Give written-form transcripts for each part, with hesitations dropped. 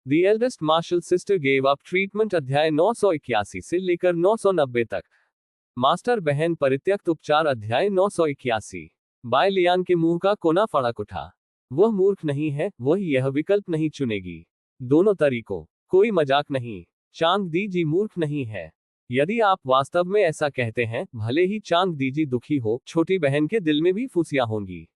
The eldest marshal sister gave up treatment अध्याय 981 से लेकर 990 तक। मास्टर बहन परित्यक्त उपचार अध्याय 981। बाय लियान के मुंह का कोना फड़क उठा। वह मूर्ख नहीं है, वह यह विकल्प नहीं चुनेगी। दोनों तरीकों, कोई मजाक नहीं। चांग दी जी मूर्ख नहीं है। यदि आप वास्तव में ऐसा कहते हैं, भले ही चांग दी जी दुखी हो, छोटी बहन के दिल में भी फुसियां होंगी।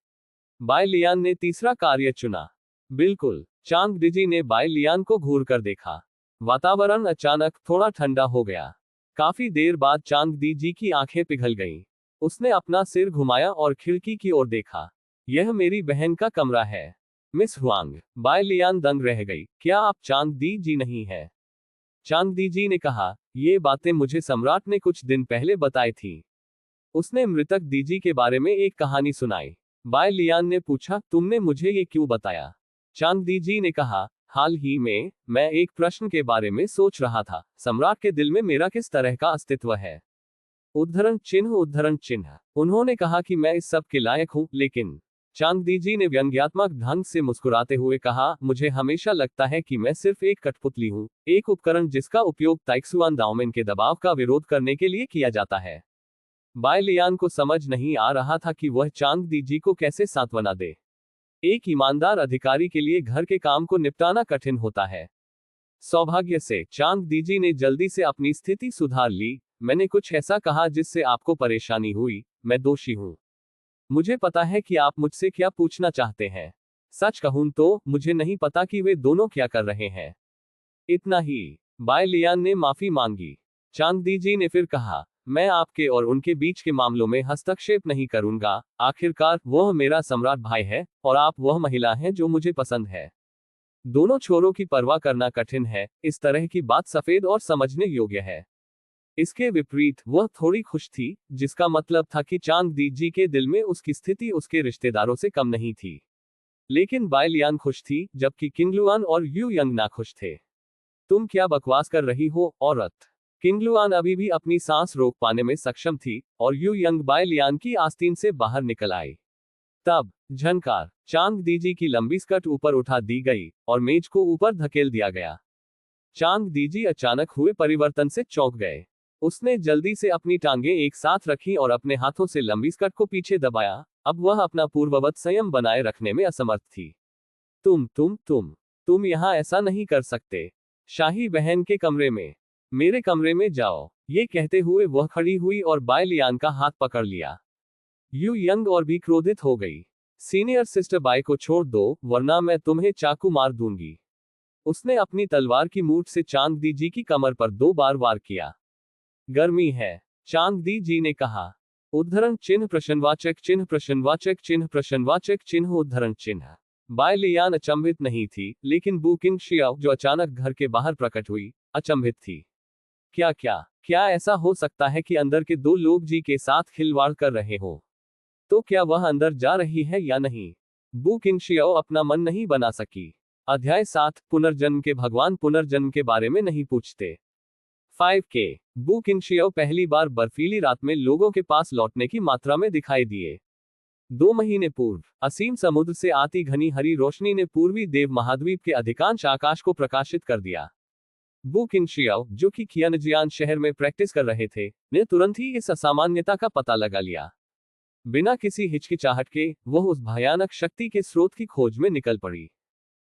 बाय लियान ने तीसरा कार्य चुना। बिल्कुल। चांग दिजी ने बाय लियान को घूर कर देखा। वातावरण अचानक थोड़ा ठंडा हो गया। काफी देर बाद चांग दी जी की आंखें पिघल गईं। उसने अपना सिर घुमाया और खिड़की की ओर देखा। यह मेरी बहन का कमरा है। Miss Huang. बाय लियान दंग रह गई। क्या आप चांग दी जी नहीं है? चांग दी जी ने कहा, ये बातें मुझे सम्राट ने कुछ दिन पहले बताई थी। उसने मृतक दीजी के बारे में एक कहानी सुनाई। बाय लियान ने पूछा, तुमने मुझे ये क्यों बताया? चांग दी जी ने कहा, हाल ही में मैं एक प्रश्न के बारे में सोच रहा था, सम्राट के दिल में मेरा किस तरह का अस्तित्व है। उद्धरण चिन्ह। उन्होंने कहा कि मैं इस सब के लायक हूं, लेकिन चांग दी जी ने व्यंग्यात्मक ढंग से मुस्कुराते हुए कहा, मुझे हमेशा लगता है कि मैं सिर्फ एक कठपुतली हूं, एक उपकरण जिसका उपयोग ताइक्सुआन दाओमेन के दबाव का विरोध करने के लिए किया जाता है। बाय लियान को समझ नहीं आ रहा था कि वह चांग दी जी को कैसे सांत्वना दे। एक ईमानदार अधिकारी के लिए घर के काम को निपटाना कठिन होता है। सौभाग्य से चांग दी जी ने जल्दी से अपनी स्थिति सुधार ली। मैंने कुछ ऐसा कहा जिससे आपको परेशानी हुई। मैं दोषी हूं। मुझे पता है कि आप मुझसे क्या पूछना चाहते हैं। सच कहूं तो मुझे नहीं पता कि वे दोनों क्या कर रहे हैं। इतना ही। बाय लियान ने माफी मांगी। चांग दी जी ने फिर कहा, मैं आपके और उनके बीच के मामलों में हस्तक्षेप नहीं करूंगा। आखिरकार वह मेरा सम्राट भाई है, और आप वह महिला हैं जो मुझे पसंद है। दोनों छोरों की परवाह करना कठिन है। इस तरह की बात सफेद और समझने योग्य है। इसके विपरीत वह थोड़ी खुश थी, जिसका मतलब था कि चांग दी जी के दिल में उसकी स्थिति उसके रिश्तेदारों से कम नहीं थी। लेकिन बाय लियान खुश थी, जबकि किंगलुआन और यू यंग नाखुश थे। तुम क्या बकवास कर रही हो, औरत? किंगलुआन अभी भी अपनी सांस रोक पाने में सक्षम थी, और यू यंग बाय लियान की आस्तीन से बाहर निकल आई। तब झनकार, चांग दीजी की लंबी स्कर्ट ऊपर उठा दी गई, और मेज को ऊपर धकेल दिया गया। चांग दीजी अचानक हुए परिवर्तन से चौंक गए। उसने जल्दी से अपनी टांगें एक साथ रखी और अपने हाथों से लंबी स्कर्ट को पीछे दबाया। अब वह अपना पूर्ववत संयम बनाए रखने में असमर्थ थी। तुम यहाँ ऐसा नहीं कर सकते। शाही बहन के कमरे में, मेरे कमरे में जाओ। ये कहते हुए वह खड़ी हुई और बाय लियान का हाथ पकड़ लिया। यू यंग और भी क्रोधित हो गई। सीनियर सिस्टर, बाय को छोड़ दो, वरना मैं तुम्हें चाकू मार दूंगी। उसने अपनी तलवार की मूठ से चांग दी जी की कमर पर 2 बार वार किया। गर्मी है, चांग दी जी ने कहा। उद्धरण चिन्ह प्रश्नवाचक चिन्ह प्रश्नवाचक चिन्ह प्रश्नवाचक चिन्ह उद्धरण चिन्ह। बाय लियान अचंभित नहीं थी, लेकिन बू किंग शियाओ, जो अचानक घर के बाहर प्रकट हुई, अचंभित थी। क्या ऐसा हो सकता है कि अंदर के 2 लोग जी के साथ खिलवाड़ कर रहे हो? तो क्या वह अंदर जा रही है या नहीं? बू किंग शियाओ अपना मन नहीं बना सकी। अध्याय 7, पुनर्जन्म के भगवान पुनर्जन्म के बारे में नहीं पूछते। 5K। बू किंग शियाओ पहली बार बर्फीली रात में लोगों के पास लौटने की मात्रा में दिखाई दिए। 2 महीने पूर्व, असीम समुद्र से आती घनी हरी रोशनी ने पूर्वी देव महाद्वीप के अधिकांश आकाश को प्रकाशित कर दिया। बू किंग शियाओ, जो कि कियानजियान शहर में प्रैक्टिस कर रहे थे, ने तुरंत ही इस असामान्यता का पता लगा लिया। बिना किसी हिचकिचाहट के, वह उस भयानक शक्ति के स्रोत की खोज में निकल पड़ी।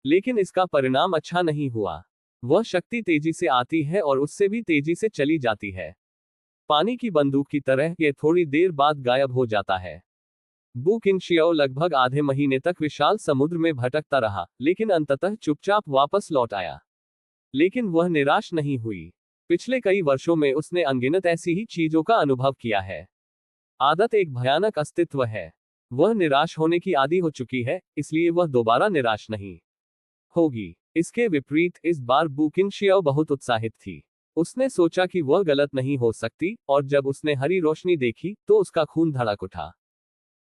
लेकिन इसका परिणाम अच्छा नहीं हुआ। वह शक्ति तेजी से आती है और उससे भी तेजी से चली जाती है। पानी की बंदूक की तरह यह थोड़ी देर बाद गायब हो जाता है। बू किंग शियाओ लगभग आधे महीने तक विशाल समुद्र में भटकता रहा, लेकिन अंततः चुपचाप वापस लौट आया। लेकिन वह निराश नहीं हुई। पिछले कई वर्षों में उसने अनगिनत ऐसी ही चीजों का अनुभव किया है। आदत एक भयानक अस्तित्व है। वह निराश होने की आदी हो चुकी है, इसलिए वह दोबारा निराश नहीं होगी। इसके विपरीत, इस बार बू किंग शियाओ बहुत उत्साहित थी। उसने सोचा कि वह गलत नहीं हो सकती, और जब उसने हरी रोशनी देखी, तो उसका खून धड़क उठा।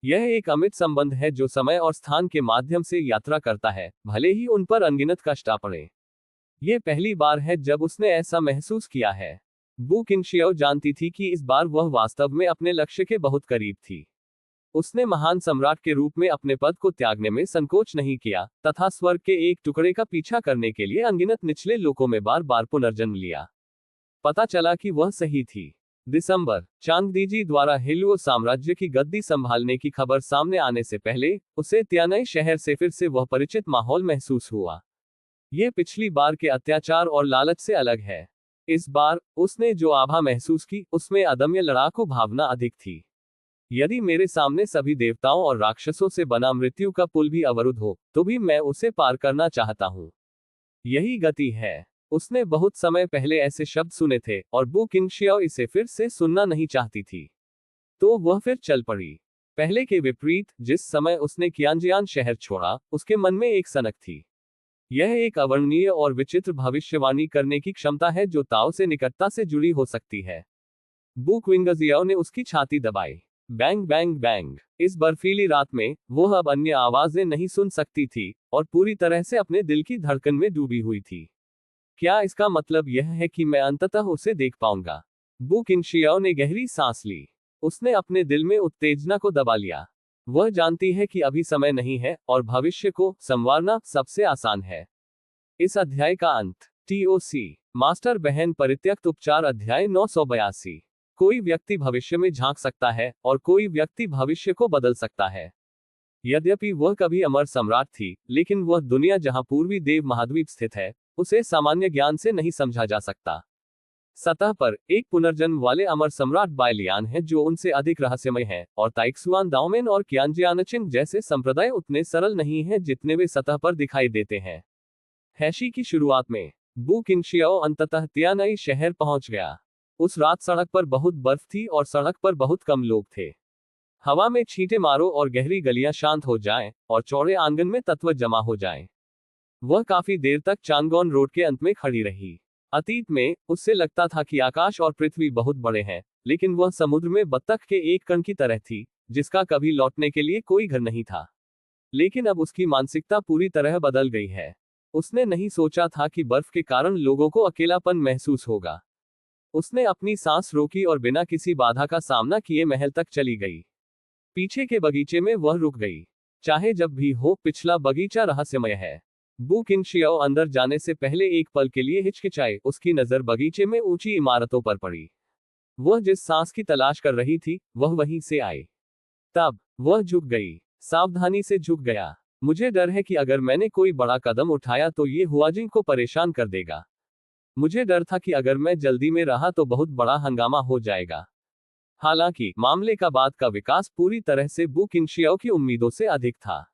यह एक अमिट संबंध है जो समय और स्थान के माध्यम से यात्रा करता है, भले ही उन पर अनगिनत कष्ट आ पड़े। यह पहली बार है जब उसने ऐसा महसूस किया है। बू किंग शियाओ जानती थी कि इस बार वह वास्तव में अपने लक्ष्य के बहुत करीब थी। उसने महान सम्राट के रूप में अपने पद को त्यागने में संकोच नहीं किया तथा स्वर्ग के एक टुकड़े का पीछा करने के लिए अनगिनत निचले लोकों में बार बार पुनर्जन्म लिया। पता चला कि वह सही थी। दिसंबर, चांगदेजी द्वारा हेलुओ साम्राज्य की गद्दी संभालने की खबर सामने आने से पहले उसे त्यानई शहर से फिर से वह परिचित माहौल महसूस हुआ। यह पिछली बार के अत्याचार और लालच से अलग है। इस बार उसने जो आभा महसूस की उसमें अदम्य लड़ाकू भावना अधिक थी। यदि मेरे सामने सभी देवताओं और राक्षसों से बना मृत्यु का पुल भी अवरुद्ध हो तो भी मैं उसे पार करना चाहता हूं। यही गति है। उसने बहुत समय पहले ऐसे शब्द सुने थे और बू किंगशियाओ इसे फिर से सुनना नहीं चाहती थी। तो वह फिर चल पड़ी। पहले के विपरीत, जिस समय उसने कियांजियान शहर छोड़ा उसके मन में एक सनक थी। यह एक अवर्णनीय और विचित्र भविष्यवाणी करने की क्षमता है जो ताओ से निकटता से जुड़ी हो सकती है। बू क्विंगजियाओ ने उसकी छाती दबाई। Bang bang bang. इस बर्फीली रात में वह अब अन्य आवाजें नहीं सुन सकती थी और पूरी तरह से अपने दिल की धड़कन में डूबी हुई थी। क्या इसका मतलब यह है कि मैं अंततः उसे देख पाऊंगा? बू किंगशियाओ ने गहरी सांस ली। उसने अपने दिल में उत्तेजना को दबा लिया। वह जानती है कि अभी समय नहीं है और भविष्य को संवारना सबसे आसान है। इस अध्याय का अंत। TOC मास्टर बहन परित्यक्त उपचार अध्याय 982। कोई व्यक्ति भविष्य में झांक सकता है और कोई व्यक्ति भविष्य को बदल सकता है। यद्यपि वह कभी अमर सम्राट थी, लेकिन वह दुनिया जहां पूर्वी देव महाद्वीप स्थित है उसे सामान्य ज्ञान से नहीं समझा जा सकता। सतह पर एक पुनर्जन्म वाले अमर सम्राट बायलियान है जो उनसे अधिक रहस्यमय है और ताइक्सुआन दाओमेन और कियांजियानचिंग जैसे संप्रदाय उतने सरल नहीं हैं जितने वे सतह पर दिखाई देते हैं। हैशी की शुरुआत में बू किंगशियाओ अंततः त्यानई शहर पहुंच गया। उस रात सड़क पर बहुत बर्फ थी और सड़क पर बहुत कम लोग थे। हवा में छींटे मारो और गहरी गलियां शांत हो जाएं और चौड़े आंगन में तत्व जमा हो जाएं। वह काफी देर तक चांगोन रोड के अंत में खड़ी रही। अतीत में उससे लगता था कि आकाश और पृथ्वी बहुत बड़े हैं, लेकिन वह समुद्र में बत्तख के एक कण की तरह थी जिसका कभी लौटने के लिए कोई घर नहीं था। लेकिन अब उसकी मानसिकता पूरी तरह बदल गई है। उसने नहीं सोचा था कि बर्फ के कारण लोगों को अकेलापन महसूस होगा। उसने अपनी सांस रोकी और बिना किसी बाधा का सामना किए महल तक चली गई। पीछे के बगीचे में वह रुक गई। चाहे जब भी हो, पिछला बगीचा रहस्यमय है। बू किंगशियाओ अंदर जाने से पहले एक पल के लिए हिचकिचाई। उसकी नजर बगीचे में ऊंची इमारतों पर पड़ी। वह जिस सांस की तलाश कर रही थी वह वहीं से आई। तब वह झुक गई, सावधानी से झुक गया। मुझे डर है कि अगर मैंने कोई बड़ा कदम उठाया तो ये हुआजिंग को परेशान कर देगा। मुझे डर था कि अगर मैं जल्दी में रहा तो बहुत बड़ा हंगामा हो जाएगा। हालांकि मामले का बाद का विकास पूरी तरह से बू किंगशियाओ की उम्मीदों से अधिक था।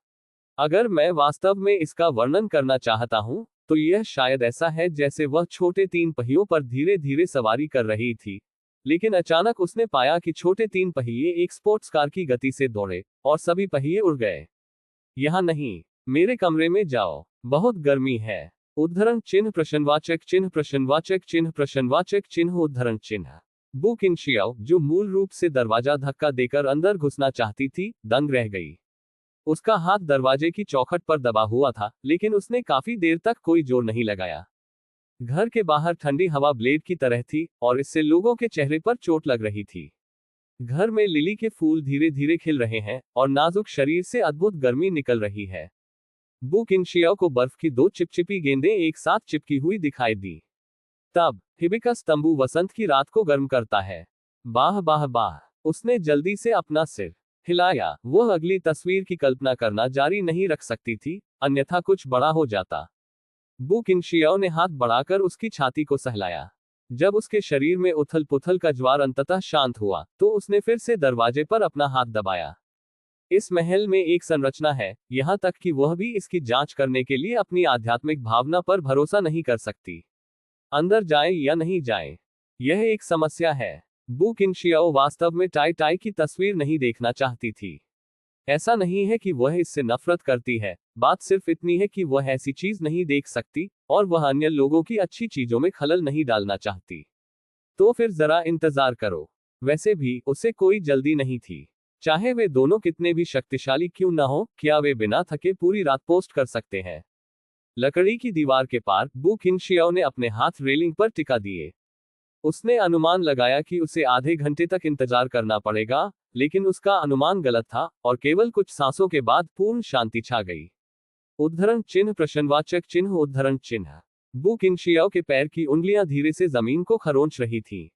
अगर मैं वास्तव में इसका वर्णन करना चाहता हूं, तो यह शायद ऐसा है जैसे वह छोटे 3 पहियों पर धीरे धीरे सवारी कर रही थी, लेकिन अचानक उसने पाया कि छोटे 3 पहिए एक स्पोर्ट्स कार की गति से दौड़े और सभी पहिए उड़ गए। यहां नहीं, मेरे कमरे में जाओ, बहुत गर्मी है। उद्धरण चिन्ह प्रश्नवाचक चिन्ह प्रश्नवाचक चिन्ह प्रश्नवाचक चिन्ह उद्धरण चिन्ह। बू किंगशियाओ, जो मूल रूप से दरवाजा धक्का देकर अंदर घुसना चाहती थी, दंग रह गई। उसका हाथ दरवाजे की चौखट पर दबा हुआ था, लेकिन उसने काफी देर तक कोई जोर नहीं लगाया। घर के बाहर ठंडी हवा ब्लेड की तरह थी और इससे लोगों के चेहरे पर चोट लग रही थी। घर में लिली के फूल धीरे धीरे खिल रहे हैं और नाजुक शरीर से अद्भुत गर्मी निकल रही है। बू किंगशियाओ को बर्फ की 2 चिपचिपी गेंदें एक साथ चिपकी हुई दिखाई दी। तब हिबिस्कस तंबू वसंत की रात को गर्म करता है। बाह बाह बाह। उसने जल्दी से अपना सिर हिलाया। वह अगली तस्वीर की कल्पना करना जारी नहीं रख सकती थी, अन्यथा कुछ बड़ा हो जाता। बू किंगशियाओ ने हाथ बढ़ाकर उसकी छाती को सहलाया। जब उसके शरीर में उथल पुथल का ज्वार अंततः शांत हुआ, तो उसने फिर से दरवाजे पर अपना हाथ दबाया। इस महल में एक संरचना है, यहां तक कि वह भी इसकी जांच करने के लिए अपनी आध्यात्मिक भावना पर भरोसा नहीं कर सकती। अंदर जाएं या नहीं जाएं, यह एक समस्या है। बू किंगशियाओ वास्तव में टाई टाई की तस्वीर नहीं देखना चाहती थी। ऐसा नहीं है कि वह इससे नफरत करती है, बात सिर्फ इतनी है कि वह ऐसी चीज नहीं देख सकती और वह अन्य लोगों की अच्छी चीजों में खलल नहीं डालना चाहती। तो फिर जरा इंतजार करो। वैसे भी उसे कोई जल्दी नहीं थी। चाहे वे दोनों कितने भी शक्तिशाली क्यों न हो, क्या वे बिना थके पूरी रात पोस्ट कर सकते हैं? लकड़ी की दीवार के पार बू किंगशियाओ ने अपने हाथ रेलिंग पर टिका दिए। उसने अनुमान लगाया कि उसे आधे घंटे तक इंतजार करना पड़ेगा, लेकिन उसका अनुमान गलत था और केवल कुछ सांसों के बाद पूर्ण शांति छा गई। उद्धरण चिन्ह प्रश्नवाचक चिन्ह उद्धरण चिन्ह। बू किनशियाओ के पैर की उंगलियां धीरे से जमीन को खरोंच रही थी।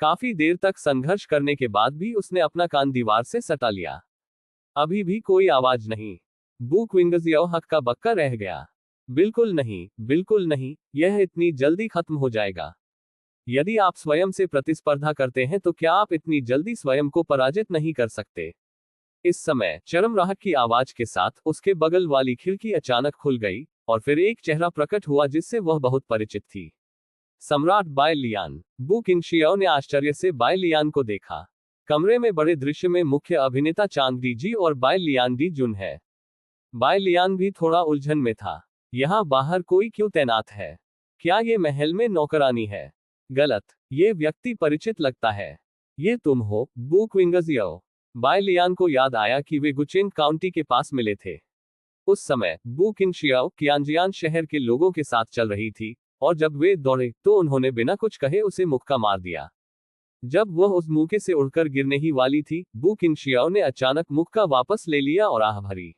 काफी देर तक संघर्ष करने के बाद भी उसने अपना कान दीवार से सटा लिया। अभी भी कोई आवाज नहीं। बू क्विंगजियाओ हक्का बक्का रह गया। बिल्कुल नहीं, बिल्कुल नहीं, यह इतनी जल्दी खत्म हो जाएगा। यदि आप स्वयं से प्रतिस्पर्धा करते हैं तो क्या आप इतनी जल्दी स्वयं को पराजित नहीं कर सकते? इस समय चरमराहट की आवाज के साथ उसके बगल वाली खिड़की अचानक खुल गई और फिर एक चेहरा प्रकट हुआ जिससे वह बहुत परिचित थी। सम्राट बाय लियान। बू किनशियाओ ने आश्चर्य से बाय लियान को देखा। कमरे में बड़े दृश्य में मुख्य अभिनेता चांग दी जी और बाय लियान डी जुन है। बाय लियान भी थोड़ा उलझन में था। यहाँ बाहर कोई क्यों तैनात है? क्या ये महल में नौकरानी है? गलत, ये व्यक्ति परिचित लगता है। ये तुम हो, बू क्विंगजियाओ। बाय लियान को याद आया कि वे गुचेंग काउंटी के पास मिले थे। उस समय बू किनशियाओ कियांजियान शहर के लोगों के साथ चल रही थी और जब वे दौड़े तो उन्होंने बिना कुछ कहे उसे मुक्का मार दिया। जब वह उस मुक्के से उड़कर गिरने ही वाली थी, बू किनशियाओ ने अचानक मुक्का वापस ले लिया और आह भरी।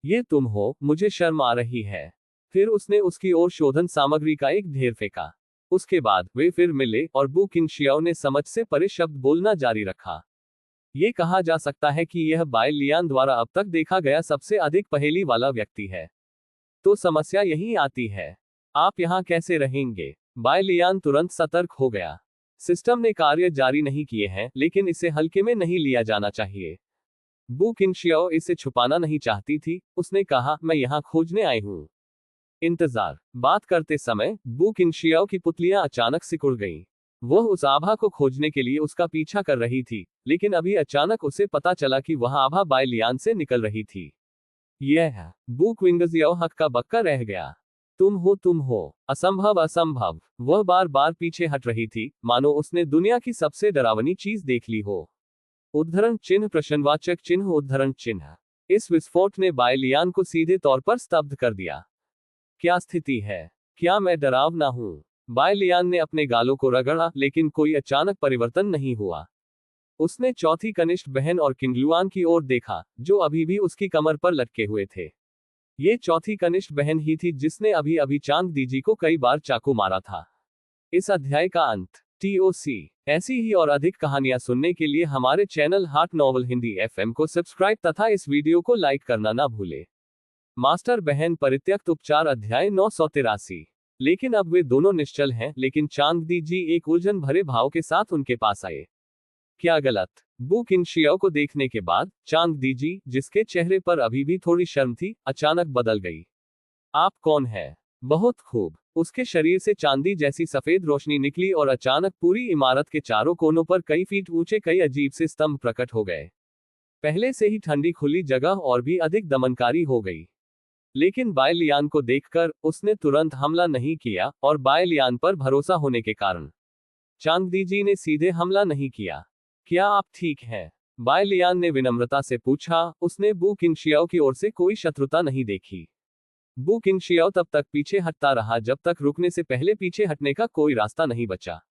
ये तुम हो, मुझे शर्म आ रही है। फिर उसने उसकी ओर शोधन सामग्री का एक ढेर फेंका। उसके बाद वे फिर मिले और बू किनशियाओ ने समझ से परे शब्द बोलना जारी रखा। ये कहा जा सकता है कि यह बाय लियान द्वारा अब तक देखा गया सबसे अधिक पहेली वाला व्यक्ति है। तो समस्या यही आती है, आप यहाँ कैसे रहेंगे? बाय लियान तुरंत सतर्क हो गया। सिस्टम ने कार्य जारी नहीं किए हैं, लेकिन इसे हल्के में नहीं लिया जाना चाहिए। बू किनशियाओ इसे छुपाना नहीं चाहती थी। उसने कहा, मैं यहाँ खोजने आई हूँ। इंतजार। बात करते समय बू किनशियाओ की पुतलियां अचानक सिकुड़ गईं। वह उस आभा को खोजने के लिए उसका पीछा कर रही थी, लेकिन अभी अचानक उसे पता चला कि वह आभा बाय लियान से निकल रही थी। यह है। बू क्विंगजियाओ हक्का बक्का रह गया। तुम हो, असंभव असंभव। वह बार बार पीछे हट रही थी, मानो उसने दुनिया की सबसे डरावनी चीज देख ली हो। उद्धरण चिन्ह प्रश्नवाचक चिन्ह उद्धरण चिन्ह। इस विस्फोट ने बाय लियान को सीधे तौर पर स्तब्ध कर दिया। क्या स्थिति है? क्या मैं डरावना हूं? बाय लियान ने अपने गालों को रगड़ा, लेकिन कोई अचानक परिवर्तन नहीं हुआ। उसने चौथी कनिष्ठ बहन और किंगलुआन की ओर देखा, जो अभी भी उसकी कमर पर लटके हुए थे। ये चौथी कनिष्ठ बहन ही थी जिसने अभी अभी चांग दीजी को कई बार चाकू मारा था। इस अध्याय का अंत। TOC। ऐसी ही और अधिक कहानियां सुनने के लिए हमारे channel heart novel Hindi FM को सब्सक्राइब तथा इस वीडियो को लाइक करना ना भूले। मास्टर बहन परित्यक्त उपचार अध्याय 983। लेकिन अब वे दोनों निश्चल हैं, लेकिन चांग दी जी एक उलझन भरे भाव के साथ उनके पास आए। क्या गलत? बू किनशियाओ को देखने के बाद चांग दी जी, जिसके चेहरे पर अभी भी थोड़ी शर्म थी, अचानक बदल गई। आप कौन है? बहुत खूब। उसके शरीर से चांदी जैसी सफेद रोशनी निकली और अचानक पूरी इमारत के चारों कोनों पर कई फीट ऊंचे कई अजीब से स्तंभ प्रकट हो गए। पहले से ही ठंडी खुली जगह और भी अधिक दमनकारी हो गई। लेकिन बाय लियान को देखकर उसने तुरंत हमला नहीं किया और बाय लियान पर भरोसा होने के कारण चांग दी जी ने सीधे हमला नहीं किया। क्या आप ठीक हैं? बाय लियान ने विनम्रता से पूछा। उसने बू किनशियाओ की ओर से कोई शत्रुता नहीं देखी। बू किनशियाओ तब तक पीछे हटता रहा जब तक रुकने से पहले पीछे हटने का कोई रास्ता नहीं बचा।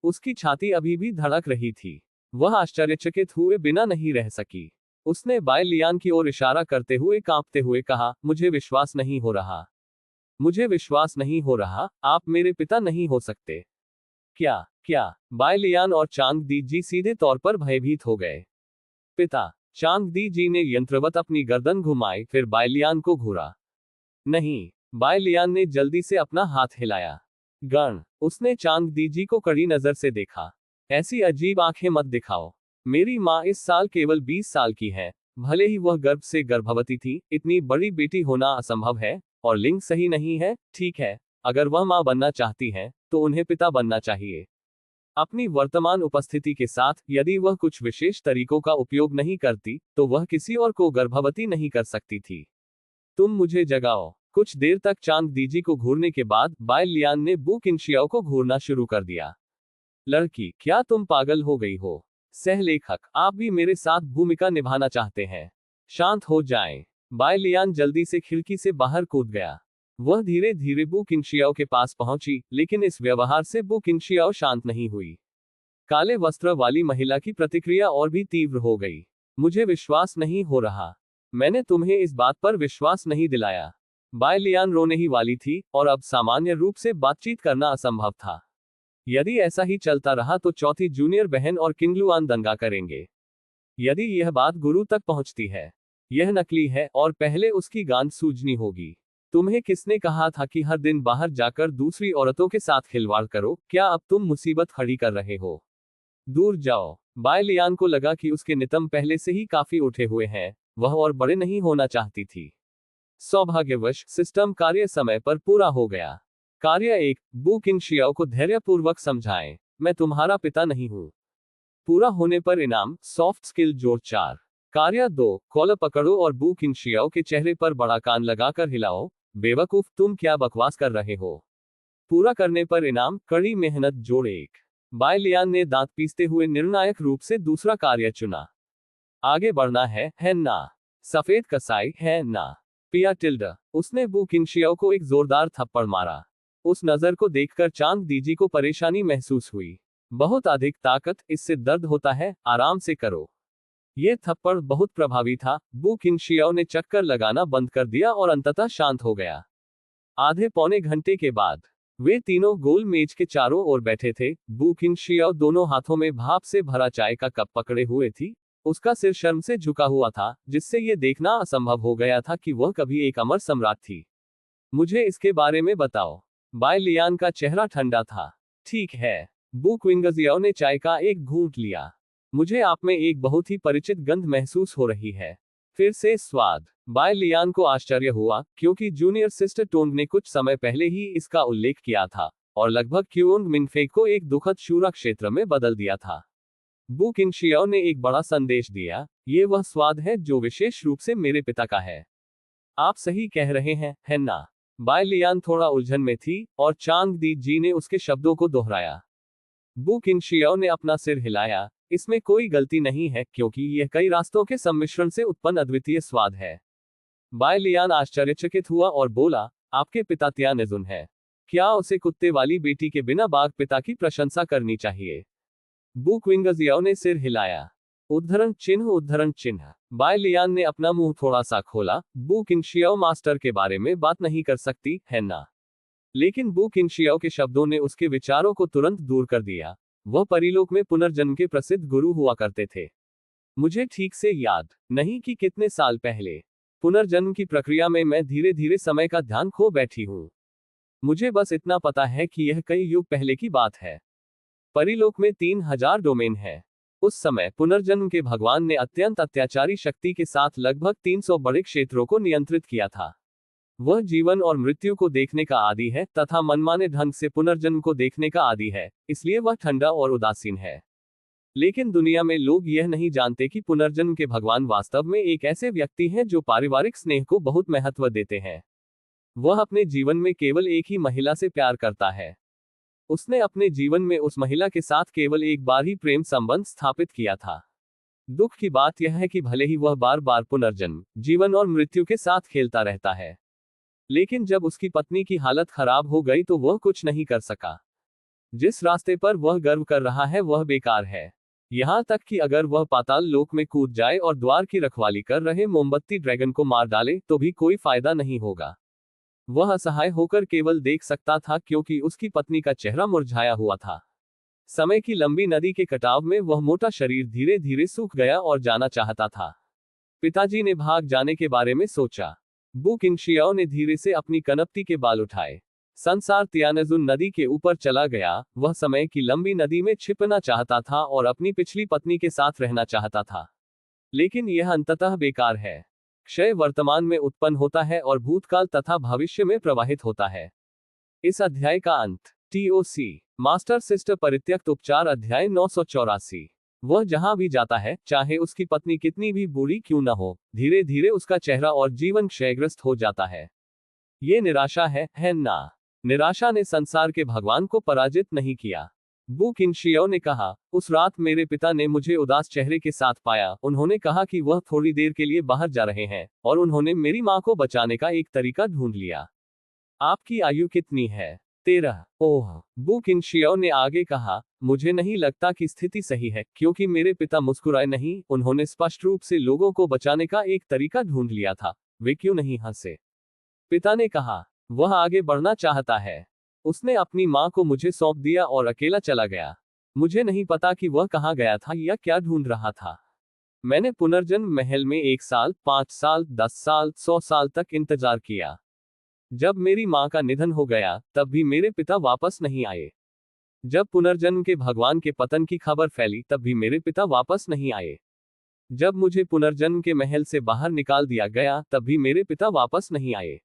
उसकी छाती अभी भी धड़क रही थी। वह आश्चर्यचकित हुए बिना नहीं रह सकी। उसने बाय लियान की ओर इशारा करते हुए कांपते हुए कहा, मुझे विश्वास नहीं हो रहा। मुझे विश्वास नहीं हो रहा, आप मेरे पिता नहीं हो सकते। क्या? बाय लियान और चांग दी जी सीधे तौर पर भयभीत हो गए। पिता? चांग दी जी ने यंत्रवत अपनी गर्दन घुमाई, फिर बाय लियान को घूरा। नहीं। बाय लियान ने जल्दी से अपना हाथ हिलाया। गण। उसने चांग दी जी को कड़ी नजर से देखा। ऐसी अजीब आंखें मत दिखाओ। मेरी माँ इस साल केवल 20 साल की है। भले ही वह गर्भ से गर्भवती थी, इतनी बड़ी बेटी होना असंभव है और लिंग सही नहीं है। ठीक है, अगर वह माँ बनना चाहती हैं, तो उन्हें पिता बनना चाहिए। अपनी वर्तमान उपस्थिति के साथ यदि वह कुछ विशेष तरीकों का उपयोग नहीं करती, तो वह किसी और को गर्भवती नहीं कर सकती थी। तुम मुझे जगाओ। कुछ देर तक चांग दीजी को घूरने के बाद बाय लियान ने बू किनशियाओ को घूरना शुरू कर दिया। लड़की, क्या तुम पागल हो गई हो? सहलेखक, आप भी मेरे साथ भूमिका निभाना चाहते हैं? शांत हो जाएं। बाय लियान जल्दी से खिड़की से बाहर कूद गया। वह धीरे धीरे बू किनशियाओ के पास पहुंची, लेकिन इस व्यवहार से बू किनशियाओ शांत नहीं हुई। काले वस्त्र वाली महिला की प्रतिक्रिया और भी तीव्र हो गई। मुझे विश्वास नहीं हो रहा। मैंने तुम्हें इस बात पर विश्वास नहीं दिलाया। बाय लियान रोने ही वाली थी, और अब सामान्य रूप से बातचीत करना असंभव था। यदि ऐसा ही चलता रहा तो चौथी जूनियर बहन और किंगलुआन दंगा करेंगे। यदि यह बात गुरु तक पहुंचती है, यह नकली है और पहले उसकी गांड सूजनी होगी। तुम्हें किसने कहा था कि हर दिन बाहर जाकर दूसरी औरतों के साथ खिलवाड़ करो? क्या अब तुम मुसीबत खड़ी कर रहे हो? दूर जाओ। बाय लियान को लगा कि उसके नितंब पहले से ही काफी उठे हुए हैं, वह और बड़े नहीं होना चाहती थी। सौभाग्यवश सिस्टम कार्य समय पर पूरा हो गया। कार्य 1, बू किंगशियाओ को धैर्यपूर्वक समझाएं, मैं तुम्हारा पिता नहीं हूं। पूरा होने पर इनाम, सॉफ्ट स्किल जोड़ 4। कार्य 2, कॉलर पकड़ो और बू किंगशियाओ के चेहरे पर बड़ा कान लगाकर हिलाओ, बेवकूफ तुम क्या बकवास कर रहे हो। पूरा करने पर इनाम, कड़ी मेहनत जोड़ 1। बाय लियान ने दांत पीसते हुए निर्णायक रूप से दूसरा कार्य चुना। आगे बढ़ना है ना? सफेद कसाई, है ना? पिया टिल्डा। उसने बू किंगशियाओ को एक जोरदार थप्पड़ मारा। उस नजर को देखकर चांग दीजी को परेशानी महसूस हुई। बहुत अधिक ताकत, इससे दर्द होता है, आराम से करो। यह थप्पड़ बहुत प्रभावी था। बू किंगशियाओ ने चक्कर लगाना बंद कर दिया और अंततः शांत हो गया। आधे पौने घंटे के बाद वे तीनों गोल मेज के चारों ओर बैठे थे। बू किंगशियाओ दोनों हाथों में भाप से भरा चाय का कप पकड़े हुए थी। उसका सिर शर्म से झुका हुआ था, जिससे यह देखना असंभव हो गया था कि वह कभी एक अमर सम्राट थी। मुझे इसके बारे में बताओ। बाय लियान का चेहरा ठंडा था। ठीक है। बू क्विंगजियाओ ने चाय का एक घूंट लिया। मुझे आप में एक बहुत ही परिचित गंध महसूस हो रही है। फिर से स्वाद। बाय लियान को आश्चर्य हुआ, क्योंकि जूनियर सिस्टर टोंग ने कुछ समय पहले ही इसका उल्लेख किया था, और लगभग क्यूंग मिनफे को एक दुखद शूरा क्षेत्र में बदल दिया था। बू किंगशियाओ ने एक बड़ा संदेश दिया, ये वह स्वाद है जो विशेष रूप से मेरे पिता का है। आप सही कह रहे हैं, है ना? बाय लियान थोड़ा उलझन में थी, और चांग दी जी ने उसके शब्दों को दोहराया। बू किंगशियाओ ने अपना सिर हिलाया। इसमें कोई गलती नहीं है, क्योंकि यह कई रास्तों के सम्मिश्रण से उत्पन्न अद्वितीय स्वाद है। बाय लियान आश्चर्यचकित हुआ और बोला, आपके पिता त्यानेजुन है। क्या उसे कुत्ते वाली बेटी के बिना बाघ पिता की प्रशंसा करनी चाहिए? बू क्विंगजियाओ ने सिर हिलाया। उद्धरण चिन्ह। बाय लियान ने अपना मुंह थोड़ा सा खोला। बू किंगशियाओ मास्टर के बारे में बात नहीं कर सकती, है ना? लेकिन बू किंगशियाओ के शब्दों ने उसके विचारों को तुरंत दूर कर दिया। वह परिलोक में पुनर्जन्म के प्रसिद्ध गुरु हुआ करते थे। मुझे ठीक से याद नहीं कि कितने साल पहले। पुनर्जन्म की प्रक्रिया में मैं धीरे धीरे समय का ध्यान खो बैठी हूँ। मुझे बस इतना पता है कि यह कई युग पहले की बात है। परिलोक में 3000 डोमेन है। उस समय पुनर्जन्म के भगवान ने अत्यंत अत्याचारी शक्ति के साथ लगभग 300 बड़े क्षेत्रों को नियंत्रित किया था। वह जीवन और मृत्यु को देखने का आदी है, तथा मनमाने ढंग से पुनर्जन्म को देखने का आदी है, इसलिए वह ठंडा और उदासीन है। लेकिन दुनिया में लोग यह नहीं जानते कि पुनर्जन्म के भगवान वास्तव में एक ऐसे व्यक्ति हैं जो पारिवारिक स्नेह को बहुत महत्व देते हैं। वह अपने जीवन में केवल एक ही महिला से प्यार करता है। उसने अपने जीवन में उस महिला के साथ केवल एक बार ही प्रेम संबंध स्थापित किया था। दुख की बात यह है कि भले ही वह बार बार पुनर्जन्म, जीवन और मृत्यु के साथ खेलता रहता है, लेकिन जब उसकी पत्नी की हालत खराब हो गई तो वह कुछ नहीं कर सका। जिस रास्ते पर वह गर्व कर रहा है वह बेकार है। यहां तक कि अगर वह पाताल लोक में कूद जाए और द्वार की रखवाली कर रहे मोमबत्ती ड्रैगन को मार डाले तो भी कोई फायदा नहीं होगा। वह असहाय होकर केवल देख सकता था, क्योंकि उसकी पत्नी का चेहरा मुरझाया हुआ था। समय की लंबी नदी के कटाव में वह मोटा शरीर धीरे धीरे सूख गया और जाना चाहता था। पिताजी ने भाग जाने के बारे में सोचा। बू किंगशियाओ ने धीरे से अपनी कनपटी के बाल उठाए। संसार त्यानेजुन नदी के ऊपर चला गया। वह समय की लंबी नदी में छिपना चाहता था और अपनी पिछली पत्नी के साथ रहना चाहता था। लेकिन यह अंततः बेकार है। क्षय वर्तमान में उत्पन्न होता है और भूतकाल तथा भविष्य में प्रवाहित होता है। इस अध्याय का अंत। TOC मास्टर सिस्टर परित्यक्त उपचार अध्याय 984। वह जहां भी जाता है, चाहे उसकी पत्नी कितनी भी बूढ़ी क्यों न हो, धीरे धीरे उसका चेहरा और जीवन क्षयग्रस्त हो जाता है। ये निराशा है ना? निराशा ने संसार के भगवान को पराजित नहीं किया। बू किंगशियाओ ने कहा, उस रात मेरे पिता ने मुझे उदास चेहरे के साथ पाया। उन्होंने कहा कि वह थोड़ी देर के लिए बाहर जा रहे हैं, और उन्होंने मेरी मां को बचाने का एक तरीका ढूंढ लिया। आपकी आयु कितनी है? 13 ओह, बू किनशियो ने आगे कहा, मुझे नहीं लगता कि स्थिति सही है, क्योंकि मेरे पिता मुस्कुराए नहीं, उन्होंने स्पष्ट रूप से लोगों को बचाने का एक तरीका ढूंढ लिया था। वे क्यों नहीं हंसे? पिता ने कहा, वह आगे बढ़ना चाहता है। उसने अपनी मां को मुझे सौंप दिया और अकेला चला गया। मुझे नहीं पता कि वह कहां गया था या क्या ढूंढ रहा था। मैंने पुनर्जन्म महल में 1 साल, 5 साल, 10 साल, 100 साल तक इंतजार किया। जब मेरी मां का निधन हो गया, तब भी मेरे पिता वापस नहीं आए। जब पुनर्जन्म के भगवान के पतन की खबर फैली, तब भी मेरे पिता वापस नहीं आए। जब मुझे पुनर्जन्म के महल से बाहर निकाल दिया गया, तब भी मेरे पिता वापस नहीं आए।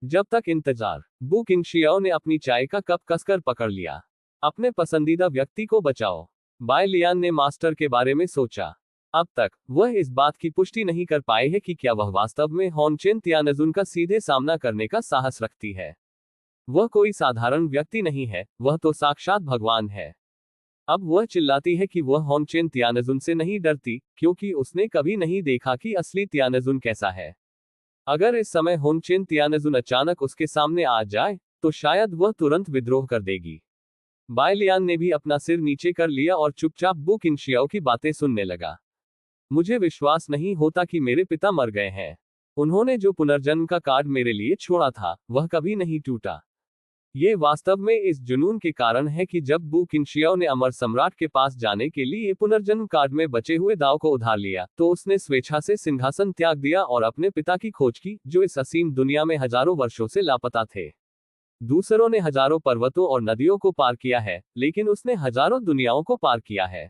जब तक इंतजार। बू किंगशियाओ ने अपनी चाय का कप कसकर पकड़ लिया। अपने पसंदीदा व्यक्ति को बचाओ। बाय लियान ने मास्टर के बारे में सोचा। अब तक वह इस बात की पुष्टि नहीं कर पाए है कि क्या वह वास्तव में होनचेन तियानजुन का सीधे सामना करने का साहस रखती है। वह कोई साधारण व्यक्ति नहीं है, वह तो साक्षात भगवान है। अब वह चिल्लाती है कि वह होनचेन तियानजुन से नहीं डरती, क्योंकि उसने कभी नहीं देखा कि असली तियानजुन कैसा है। अगर इस समय होनचेन तियानजुन अचानक उसके सामने आ जाए, तो शायद वह तुरंत विद्रोह कर देगी। बाय लियान ने भी अपना सिर नीचे कर लिया और चुपचाप बू किंगशियाओ की बातें सुनने लगा। मुझे विश्वास नहीं होता कि मेरे पिता मर गए हैं। उन्होंने जो पुनर्जन्म का कार्ड मेरे लिए छोड़ा था, वह कभी नहीं टूटा। ये वास्तव में इस जुनून के कारण है कि जब बू किंगशियाओ ने अमर सम्राट के पास जाने के लिए पुनर्जन्म कार्ड में बचे हुए दाव को उधार लिया, तो उसने स्वेच्छा से सिंहासन त्याग दिया और अपने पिता की खोज की, जो इस असीम दुनिया में हजारों वर्षों से लापता थे। दूसरों ने हजारों पर्वतों और नदियों को पार किया है, लेकिन उसने हजारों दुनियाओं को पार किया है।